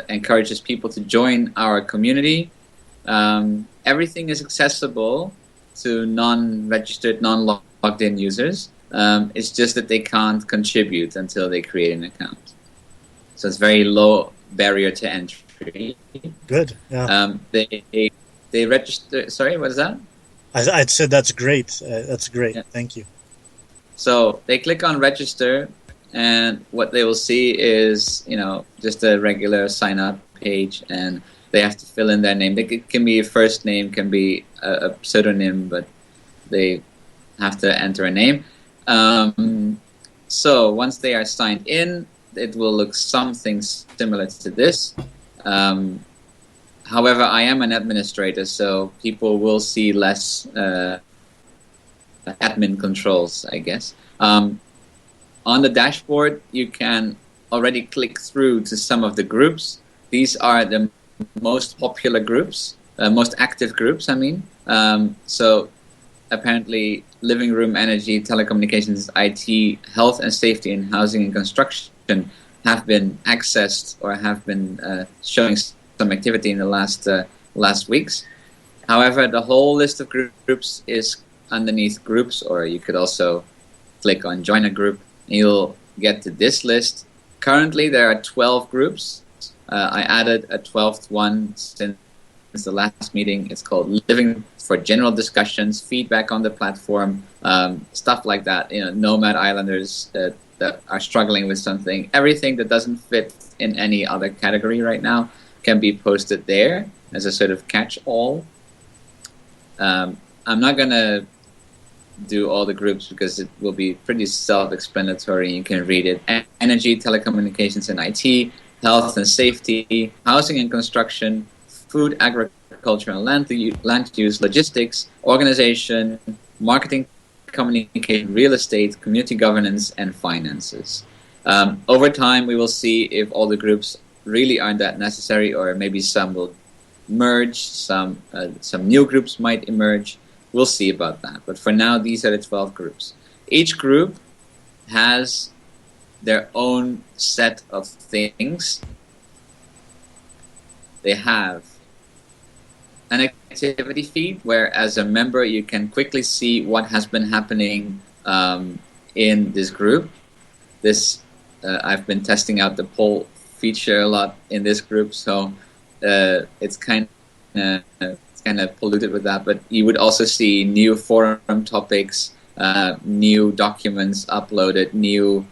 encourages people to join our community. Everything is accessible to non-registered, non-logged in users. It's just that they can't contribute until they create an account. So it's very low barrier to entry. Good. Yeah. They register. Sorry, what is that? I said that's great. That's great. Yeah. Thank you. So they click on register, and what they will see is, just a regular sign up page, and they have to fill in their name. It can be a first name, can be a pseudonym, but they have to enter a name. So once they are signed in, it will look something similar to this. However, I am an administrator, so people will see less admin controls, I guess. On the dashboard, you can already click through to some of the groups. These are the most popular groups, most active groups, I mean. So apparently living room, energy, telecommunications, IT, health and safety, and housing and construction have been accessed or have been showing some activity in the last weeks. However, the whole list of groups is underneath groups, or you could also click on join a group and you'll get to this list. Currently there are 12 groups. I added a 12th one since the last meeting. It's called Living for General Discussions, feedback on the platform, stuff like that. Nomad Islanders that are struggling with something. Everything that doesn't fit in any other category right now can be posted there as a sort of catch-all. I'm not going to do all the groups because it will be pretty self-explanatory. You can read it. Energy, telecommunications and IT, health and safety, housing and construction, food, agriculture and land use, logistics, organization, marketing, communication, real estate, community governance, and finances. Over time, we will see if all the groups really aren't that necessary, or maybe some will merge, some new groups might emerge. We'll see about that. But for now, these are the 12 groups. Each group has their own set of things. They have an activity feed where, as a member, you can quickly see what has been happening in this group. I've been testing out the poll feature a lot in this group, so it's kind of polluted with that. But you would also see new forum topics, new documents uploaded, new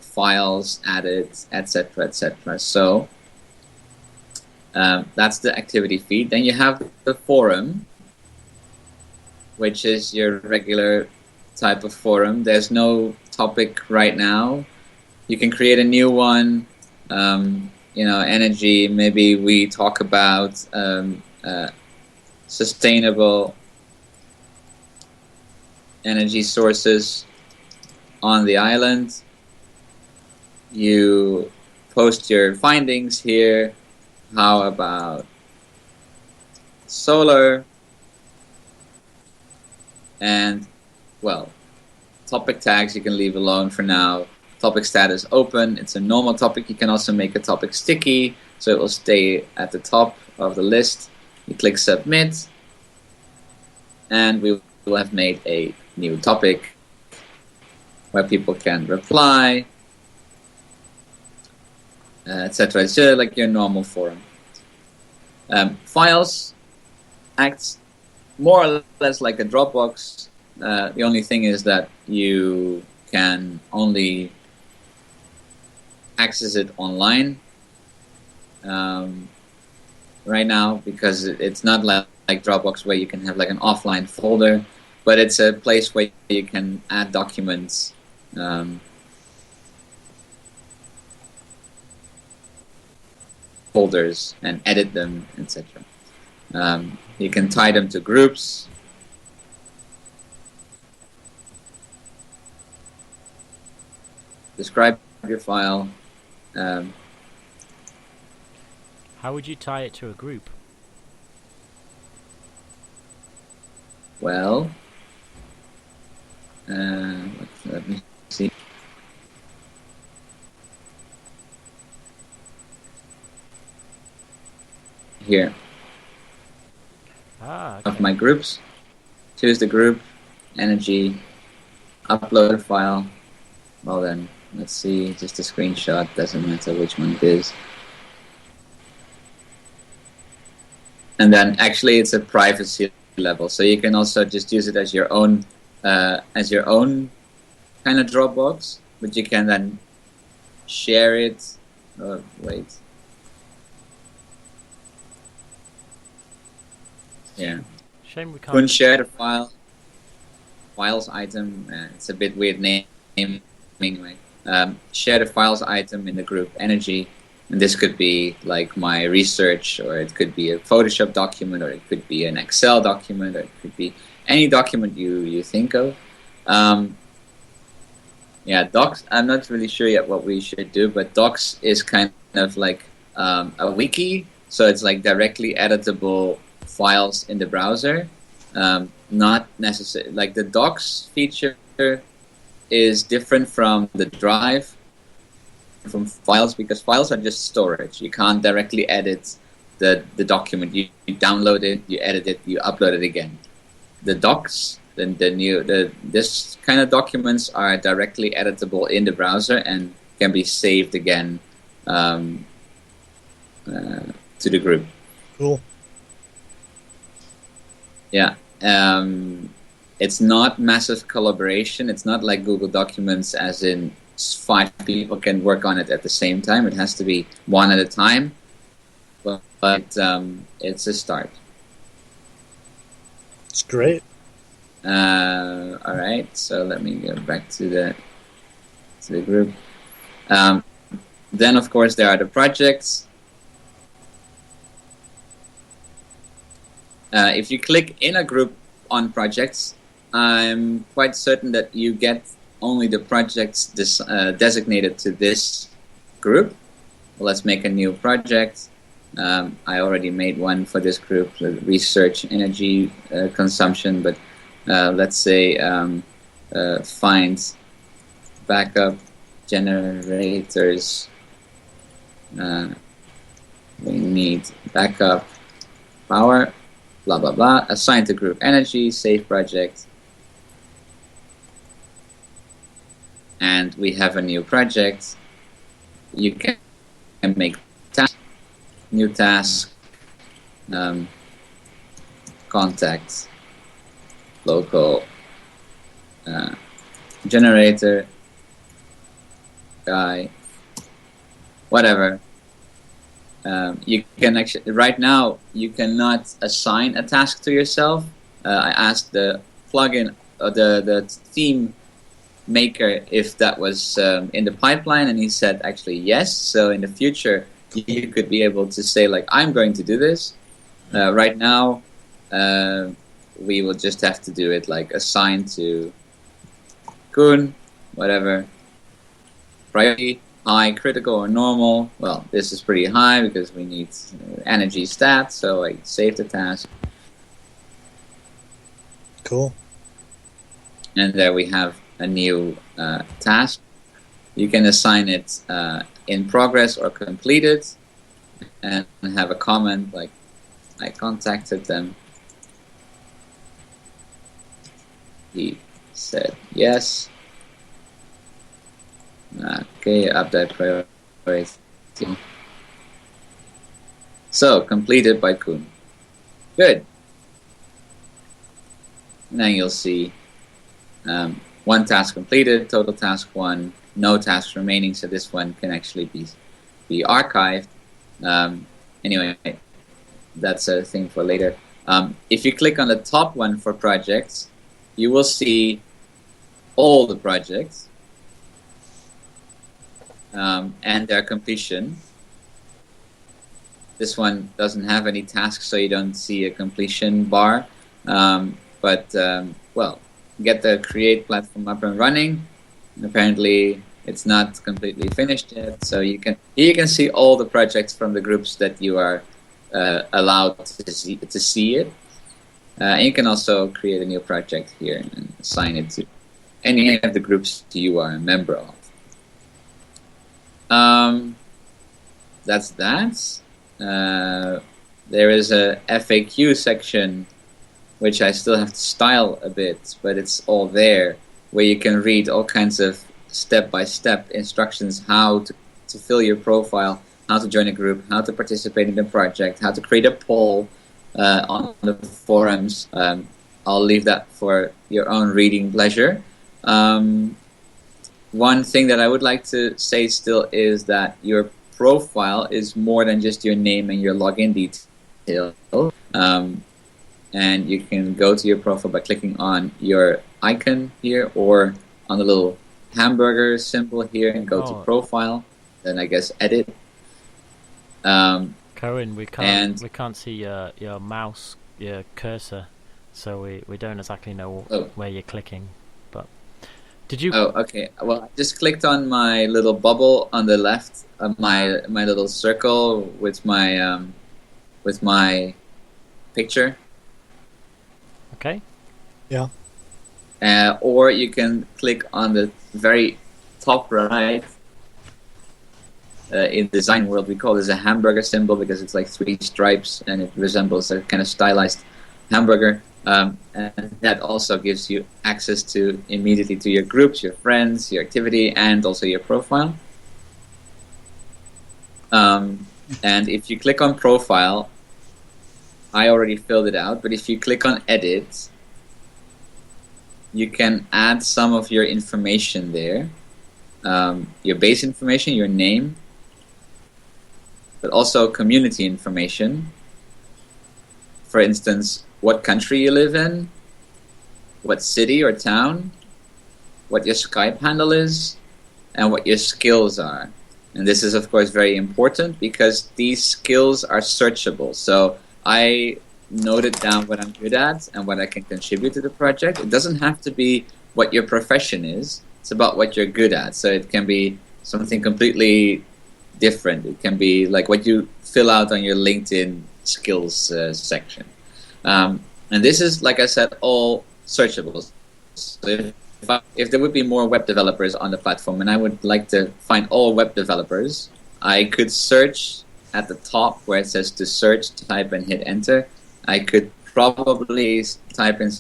files added, etc., etc. So that's the activity feed. Then you have the forum, which is your regular type of forum. There's no topic right now. You can create a new one. Energy. Maybe we talk about sustainable energy sources on the island. You post your findings here. How about solar? And, well, topic tags you can leave alone for now. Topic status open. It's a normal topic. You can also make a topic sticky, so it will stay at the top of the list. You click submit, and we will have made a new topic where people can reply, etc. It's just like your normal forum. Files acts more or less like a Dropbox. The only thing is that you can only access it online right now, because it's not like Dropbox where you can have like an offline folder, but it's a place where you can add documents folders and edit them, etc. You can tie them to groups. Describe your file. How would you tie it to a group? Well, let me see. Here. Okay. Of my groups. Choose the group, energy, upload a file. Well then, let's see, just a screenshot, doesn't matter which one it is. And then actually it's a privacy level, so you can also just use it as your own kind of Dropbox, but you can then share it. Oh, wait. Yeah. Shame we can't. Couldn't share the files item. It's a bit weird naming, right? Share the files item in the group energy, and this could be like my research, or it could be a Photoshop document, or it could be an Excel document, or it could be any document you think of. Yeah, Docs. I'm not really sure yet what we should do, but Docs is kind of like a wiki, so it's like directly editable files in the browser. Not necessarily like the Docs feature is different from the Drive, from files, because files are just storage. You can't directly edit the document. You download it, you edit it, you upload it again. The Docs, this kind of documents are directly editable in the browser and can be saved again to the group. Cool. Yeah. It's not massive collaboration. It's not like Google Documents, as in 5 people can work on it at the same time. It has to be one at a time. But it's a start. It's great. All right, so let me go back to the group. Then, of course, there are the projects. If you click in a group on projects, I'm quite certain that you get only the projects designated to this group. Well, let's make a new project. I already made one for this group, research energy consumption, but let's say find backup generators. We need backup power, blah, blah, blah. Assign to group energy, save project. And we have a new project. You can make task, new task, contact, local generator, guy, whatever. You can actually, right now, you cannot assign a task to yourself. I asked the plugin, the theme maker, if that was in the pipeline, and he said actually yes. So in the future, you could be able to say like, I'm going to do this. Right now, we will just have to do it like assign to Kun, whatever. Priority, high, critical, or normal. Well, this is pretty high because we need energy stat, so I save the task. Cool. And there we have a new task. You can assign it in progress or completed, and have a comment like, I contacted them. He said yes. Okay, update priority. So, completed by Kun. Good. And then you'll see one task completed, total task 1, no tasks remaining, so this one can actually be archived. Anyway, that's a thing for later. If you click on the top one for projects, you will see all the projects and their completion. This one doesn't have any tasks, so you don't see a completion bar. Well, get the create platform up and running. And apparently, it's not completely finished yet. So you can see all the projects from the groups that you are allowed to see it. And you can also create a new project here and assign it to any of the groups you are a member of. That's that. There is a FAQ section, which I still have to style a bit, but it's all there, where you can read all kinds of step-by-step instructions how to fill your profile, how to join a group, how to participate in the project, how to create a poll on the forums. I'll leave that for your own reading pleasure. One thing that I would like to say still is that your profile is more than just your name and your login detail. And you can go to your profile by clicking on your icon here or on the little hamburger symbol here and go to profile. Then I guess edit. Cohen, we can't see your mouse, your cursor, so we don't exactly know where you're clicking. But did you? Oh, okay. Well, I just clicked on my little bubble on the left of my little circle with my picture. Okay. Yeah. Or you can click on the very top right. In design world, we call this a hamburger symbol because it's like 3 stripes and it resembles a kind of stylized hamburger. And that also gives you access to immediately to your groups, your friends, your activity, and also your profile. And if you click on profile, I already filled it out, but if you click on edit, you can add some of your information there. Your base information, your name, but also community information. For instance, what country you live in, what city or town, what your Skype handle is, and what your skills are. And this is, of course, very important because these skills are searchable. So I noted down what I'm good at and what I can contribute to the project. It doesn't have to be what your profession is. It's about what you're good at. So it can be something completely different. It can be like what you fill out on your LinkedIn skills section. And this is, like I said, all searchable. So if there would be more web developers on the platform, and I would like to find all web developers, I could search at the top where it says to search, type and hit enter. I could probably type in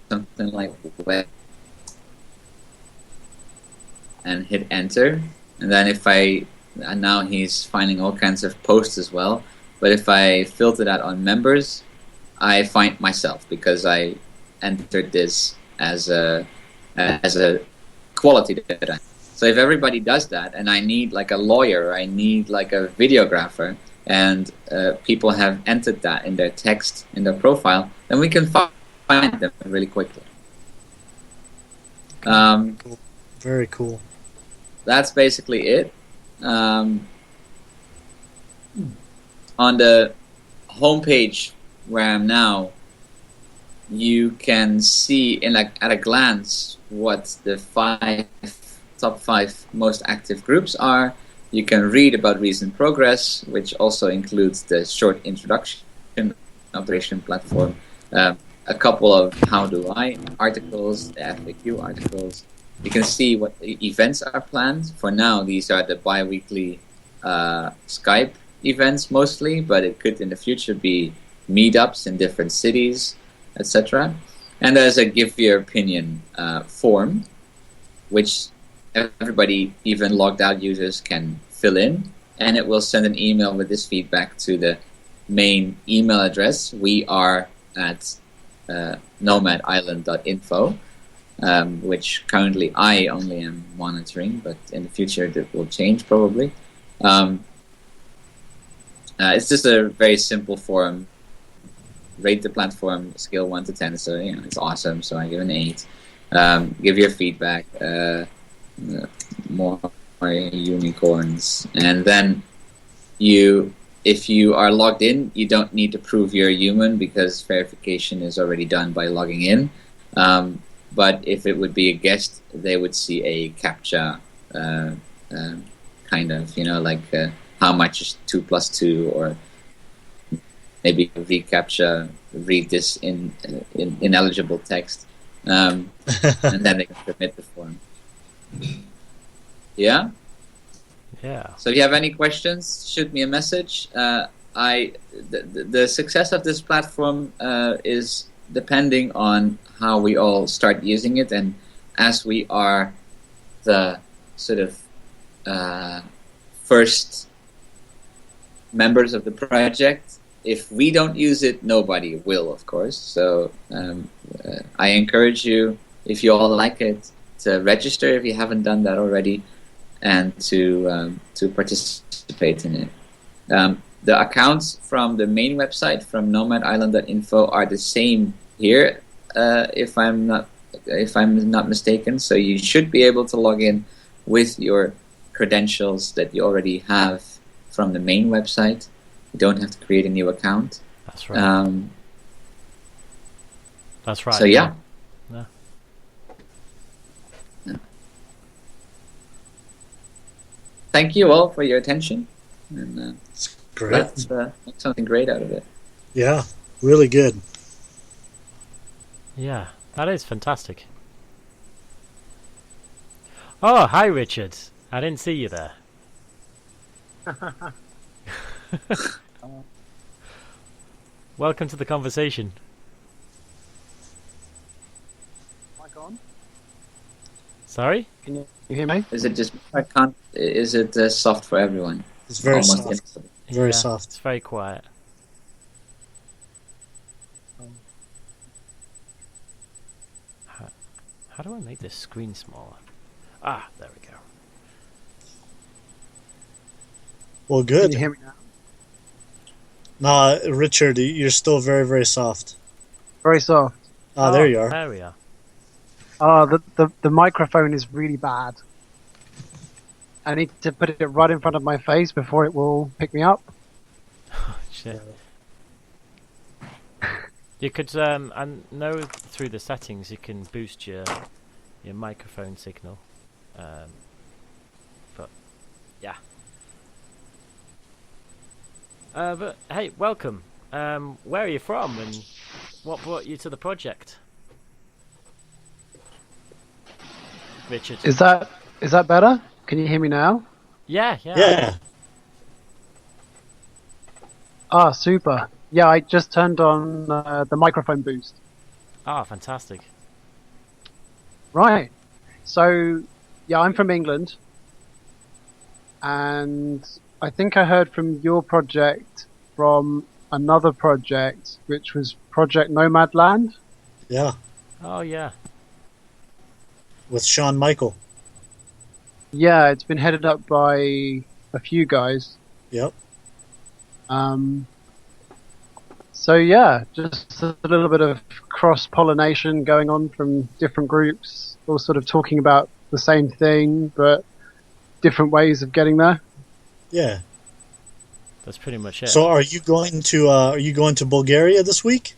something like web and hit enter. And then and now he's finding all kinds of posts as well. But if I filter that on members, I find myself because I entered this as a quality data. So if everybody does that, and I need like a lawyer, I need like a videographer, and people have entered that in their text, in their profile, then we can find them really quickly. Cool. Very cool. That's basically it. On the homepage where I'm now, you can see at a glance what the top five most active groups are. You can read about recent progress, which also includes the short introduction operation platform, a couple of how do I articles, the FAQ articles. You can see what events are planned. For now, these are the bi-weekly Skype events mostly, but it could in the future be meetups in different cities, etc. And there's a give your opinion form, which everybody, even logged out users, can fill in, and it will send an email with this feedback to the main email address. We are at nomadisland.info, which currently I only am monitoring, but in the future that will change probably. It's just a very simple form. Rate the platform, scale 1 to 10, so it's awesome, so I give an 8. Give your feedback, more unicorns, and then if you are logged in, you don't need to prove you're a human because verification is already done by logging in. But if it would be a guest, they would see a CAPTCHA kind of, like how much is 2 plus 2, or maybe reCAPTCHA, read this in ineligible text, and then they can submit the form. Yeah? Yeah. So if you have any questions, shoot me a message. The success of this platform is depending on how we all start using it, and as we are the sort of first members of the project, if we don't use it, nobody will, of course. So I encourage you, if you all like it, to register if you haven't done that already, and to participate in it. The accounts from the main website, from nomadisland.info, are the same here, if I'm not mistaken. So you should be able to log in with your credentials that you already have from the main website. You don't have to create a new account. That's right. That's right. So yeah. Thank you all for your attention, and It's great. let's make something great out of it. Yeah, really good. Yeah, that is fantastic. Oh, hi, Richard. I didn't see you there. Welcome to the conversation. Mic on? Sorry? Can you hear me? Is it just I can't? Is it soft for everyone? It's very Almost soft. instantly. Very Yeah, soft. It's very quiet. How do I make this screen smaller? Ah, there we go. Well, Can good. you hear me now? No, Richard, you're still very, very soft. Very soft. Ah, there you are. There we are. The microphone is really bad. I need to put it right in front of my face before it will pick me up. Shit. You could, I know through the settings you can boost your microphone signal, but yeah. But hey, welcome. Where are you from, and what brought you to the project, Richard? Is that better? Can you hear me now? Yeah. Yeah. Ah, super. Yeah, I just turned on the microphone boost. Ah, fantastic. Right. So, yeah, I'm from England, and I think I heard from your project from another project, which was Project Nomad Land. Yeah. Oh yeah. With Sean Michael. Yeah, it's been headed up by a few guys. Yep. So yeah, just a little bit of cross-pollination going on from different groups, all sort of talking about the same thing, but different ways of getting there. Yeah. That's pretty much it. So are you going to Bulgaria this week?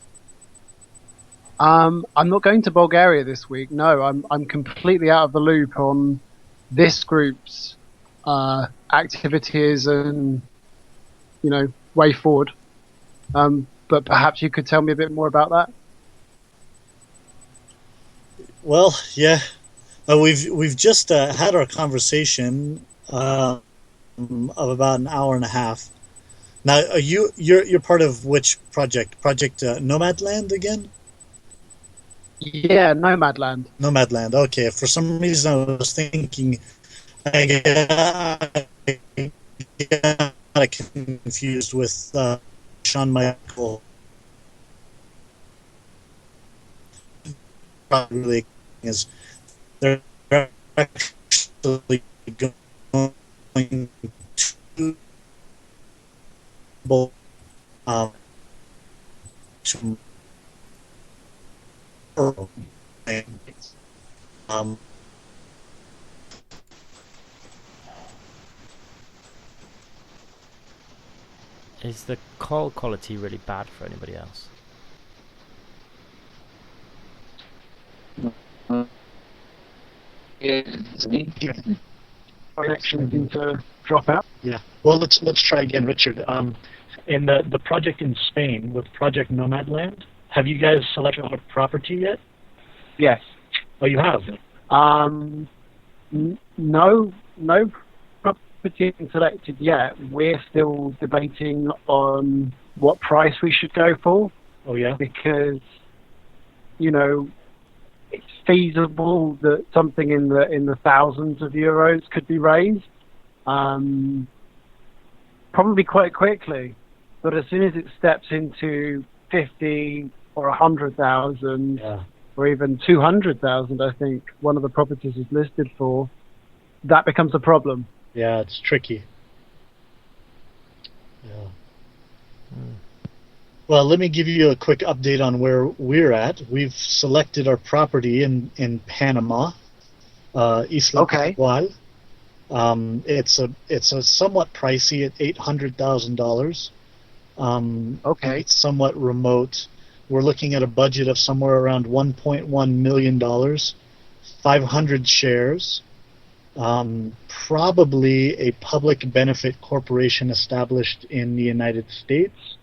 I'm not going to Bulgaria this week. No, I'm completely out of the loop on this group's activities and way forward. But perhaps you could tell me a bit more about that. Well, yeah, we've just had our conversation of about an hour and a half. Now, you're part of which project? Project Nomad Land again? Yeah, Nomad Land. Nomad Land. Okay. For some reason, I was thinking I got confused with Sean Michael. Probably is they're actually going to Is the call quality really bad for anybody else? Connection seemed to drop out. Yeah. Well, let's try again, Richard. In the project in Spain with Project Nomad Land, have you guys selected a property yet? Yes. Oh, you have. No property isn't selected yet. We're still debating on what price we should go for. Oh yeah. Because it's feasible that something in the thousands of euros could be raised, probably quite quickly. But as soon as it steps into 50 or 100,000, or even 200,000, I think one of the properties is listed for, that becomes a problem. Yeah, it's tricky. Yeah. Well, let me give you a quick update on where we're at. We've selected our property in Panama, Isla Pascual. It's a somewhat pricey at $800,000. It's somewhat remote. We're looking at a budget of somewhere around $1.1 million, 500 shares, probably a public benefit corporation established in the United States.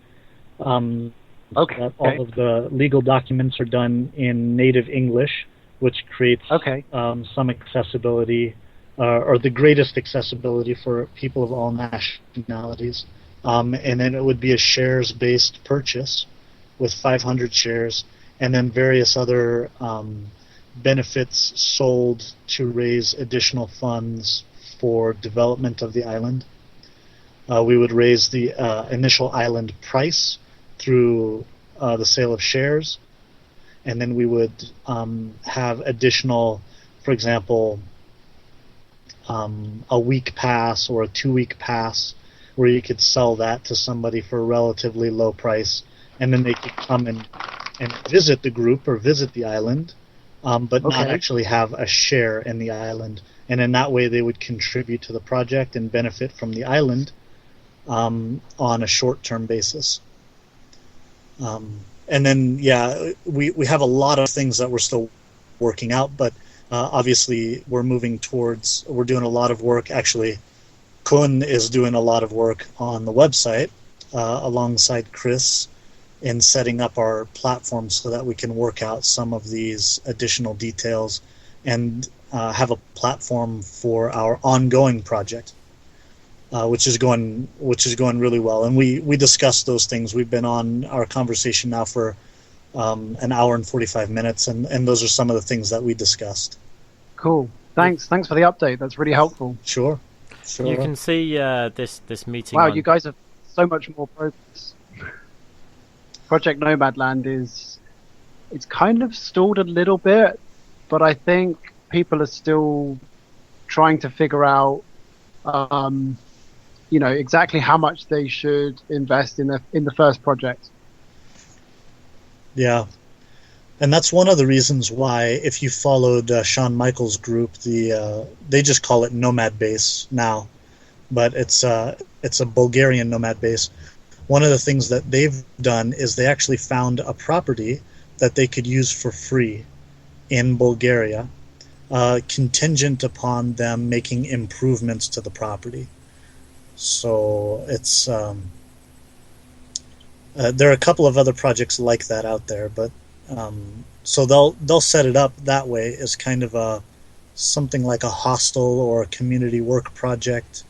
All of the legal documents are done in native English, which creates some accessibility, or the greatest accessibility for people of all nationalities. And then it would be a shares-based purchase with 500 shares, and then various other benefits sold to raise additional funds for development of the island. We would raise the initial island price through the sale of shares, and then we would have additional, for example, a week pass or a 2-week pass where you could sell that to somebody for a relatively low price, and then they could come and visit the group or visit the island but not Okay. actually have a share in the island. And in that way, they would contribute to the project and benefit from the island on a short-term basis. And then, yeah, we have a lot of things that we're still working out, but obviously we're doing a lot of work. Actually, Kun is doing a lot of work on the website alongside Chris in setting up our platform so that we can work out some of these additional details and have a platform for our ongoing project, which is going really well. And we discussed those things. We've been on our conversation now for an hour and 45 minutes, and those are some of the things that we discussed. Cool. Thanks for the update. That's really helpful. Sure. You can see this meeting. Wow, on... you guys have so much more progress. Project Nomad Land it's kind of stalled a little bit, but I think people are still trying to figure out, exactly how much they should invest in the first project. Yeah, and that's one of the reasons why, if you followed Shawn Michaels' group, they just call it Nomad Base now, but it's a Bulgarian Nomad Base. One of the things that they've done is they actually found a property that they could use for free in Bulgaria, contingent upon them making improvements to the property. So it's there are a couple of other projects like that out there, but so they'll set it up that way as kind of something like a hostel or a community work project.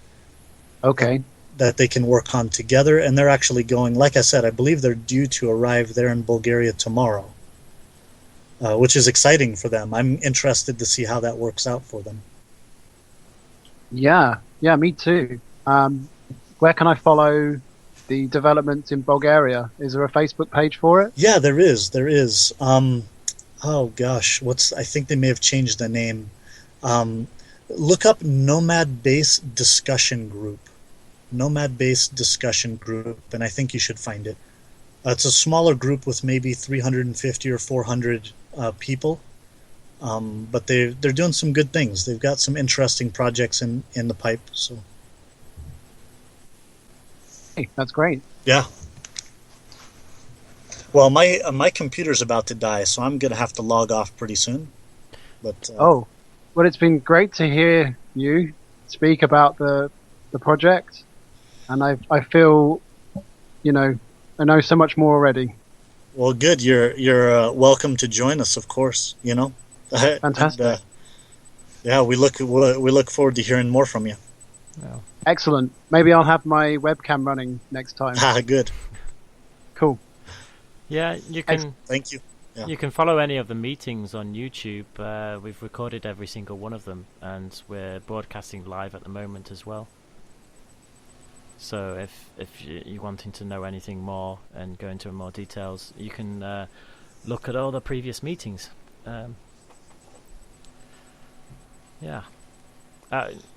Okay. That they can work on together, and they're actually going, like I said, I believe they're due to arrive there in Bulgaria tomorrow, which is exciting for them. I'm interested to see how that works out for them. Yeah, me too. Where can I follow the developments in Bulgaria? Is there a Facebook page for it? Yeah, there is. Oh gosh, I think they may have changed the name. Look up Nomad Base Discussion Group. Nomad Base Discussion Group, and I think you should find it. It's a smaller group with maybe 350 or 400 people, but they're doing some good things. They've got some interesting projects in the pipe. So, Hey, that's great. yeah. Well, my computer's about to die, so I'm gonna have to log off pretty soon. But Well, it's been great to hear you speak about the project, and I feel, I know so much more already. well, good. You're welcome to join us, of course. Fantastic. And, yeah, we look forward to hearing more from you. Well, Excellent. Maybe I'll have my webcam running next time. Good. Cool. yeah, you can. Thank you. Yeah. You can follow any of the meetings on YouTube. We've recorded every single one of them, and we're broadcasting live at the moment as well. So if you're wanting to know anything more and go into more details, you can look at all the previous meetings. Yeah.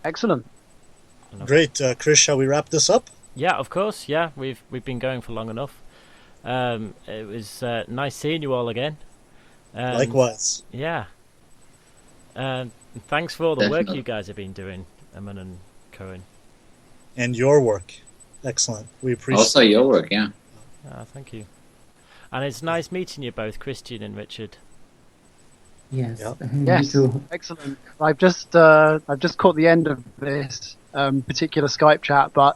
Excellent. Great, Chris. Shall we wrap this up? Yeah, of course. Yeah, we've been going for long enough. It was nice seeing you all again. Likewise. Yeah. Thanks for all the work Definitely. you guys have been doing, Eamon and Cohen. And your work. Excellent. We appreciate Also your work, yeah. Thank you. And it's nice meeting you both, Christian and Richard. Yes, Yep. me Yes. too. Excellent. I've just caught the end of this particular Skype chat, but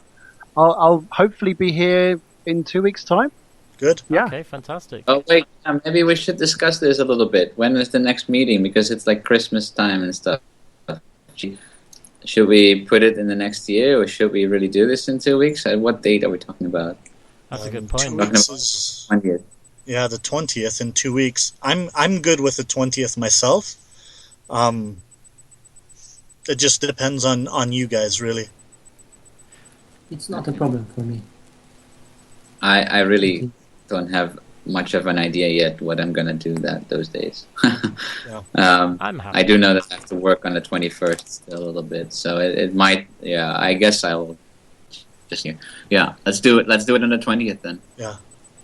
I'll hopefully be here in 2 weeks' time. Good. Yeah. Okay, fantastic. Oh wait, maybe we should discuss this a little bit. When is the next meeting? Because it's like Christmas time and stuff. Should we put it in the next year, or should we really do this in 2 weeks? What date are we talking about? That's a good 2 point. weeks is, 20th. yeah, the 20th in 2 weeks. I'm good with the 20th myself. It just depends on you guys, really. It's not a problem for me. I really don't have much of an idea yet what I'm gonna do those days. I'm happy. I do know that I have to work on the 21st still a little bit, so it might. Yeah, I guess I'll just. Yeah, let's do it. Let's do it on the 20th then. Yeah.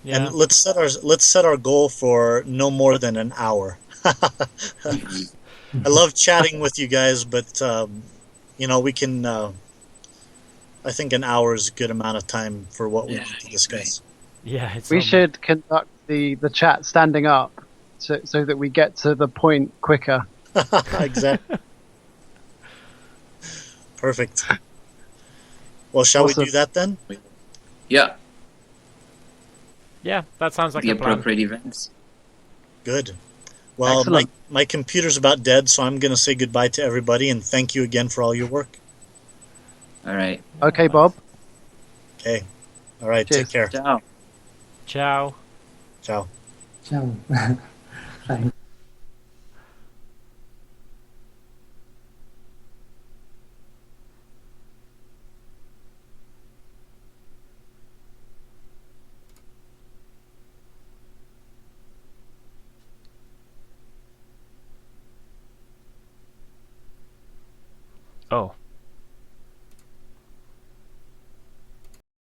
Yeah. And let's set our goal for no more than an hour. I love chatting with you guys, but we can. I think an hour is a good amount of time for what we need to discuss. Yeah, it's We should conduct the chat standing up so that we get to the point quicker. Exactly. Perfect. Well, shall we do that then? Yeah. Yeah, that sounds like The a plan. appropriate events. Good. Well, my computer's about dead, so I'm going to say goodbye to everybody and thank you again for all your work. All right. Okay, Bob. Okay. All right. Cheers. Take care. Ciao. Ciao. Ciao. Ciao. Thanks. Oh.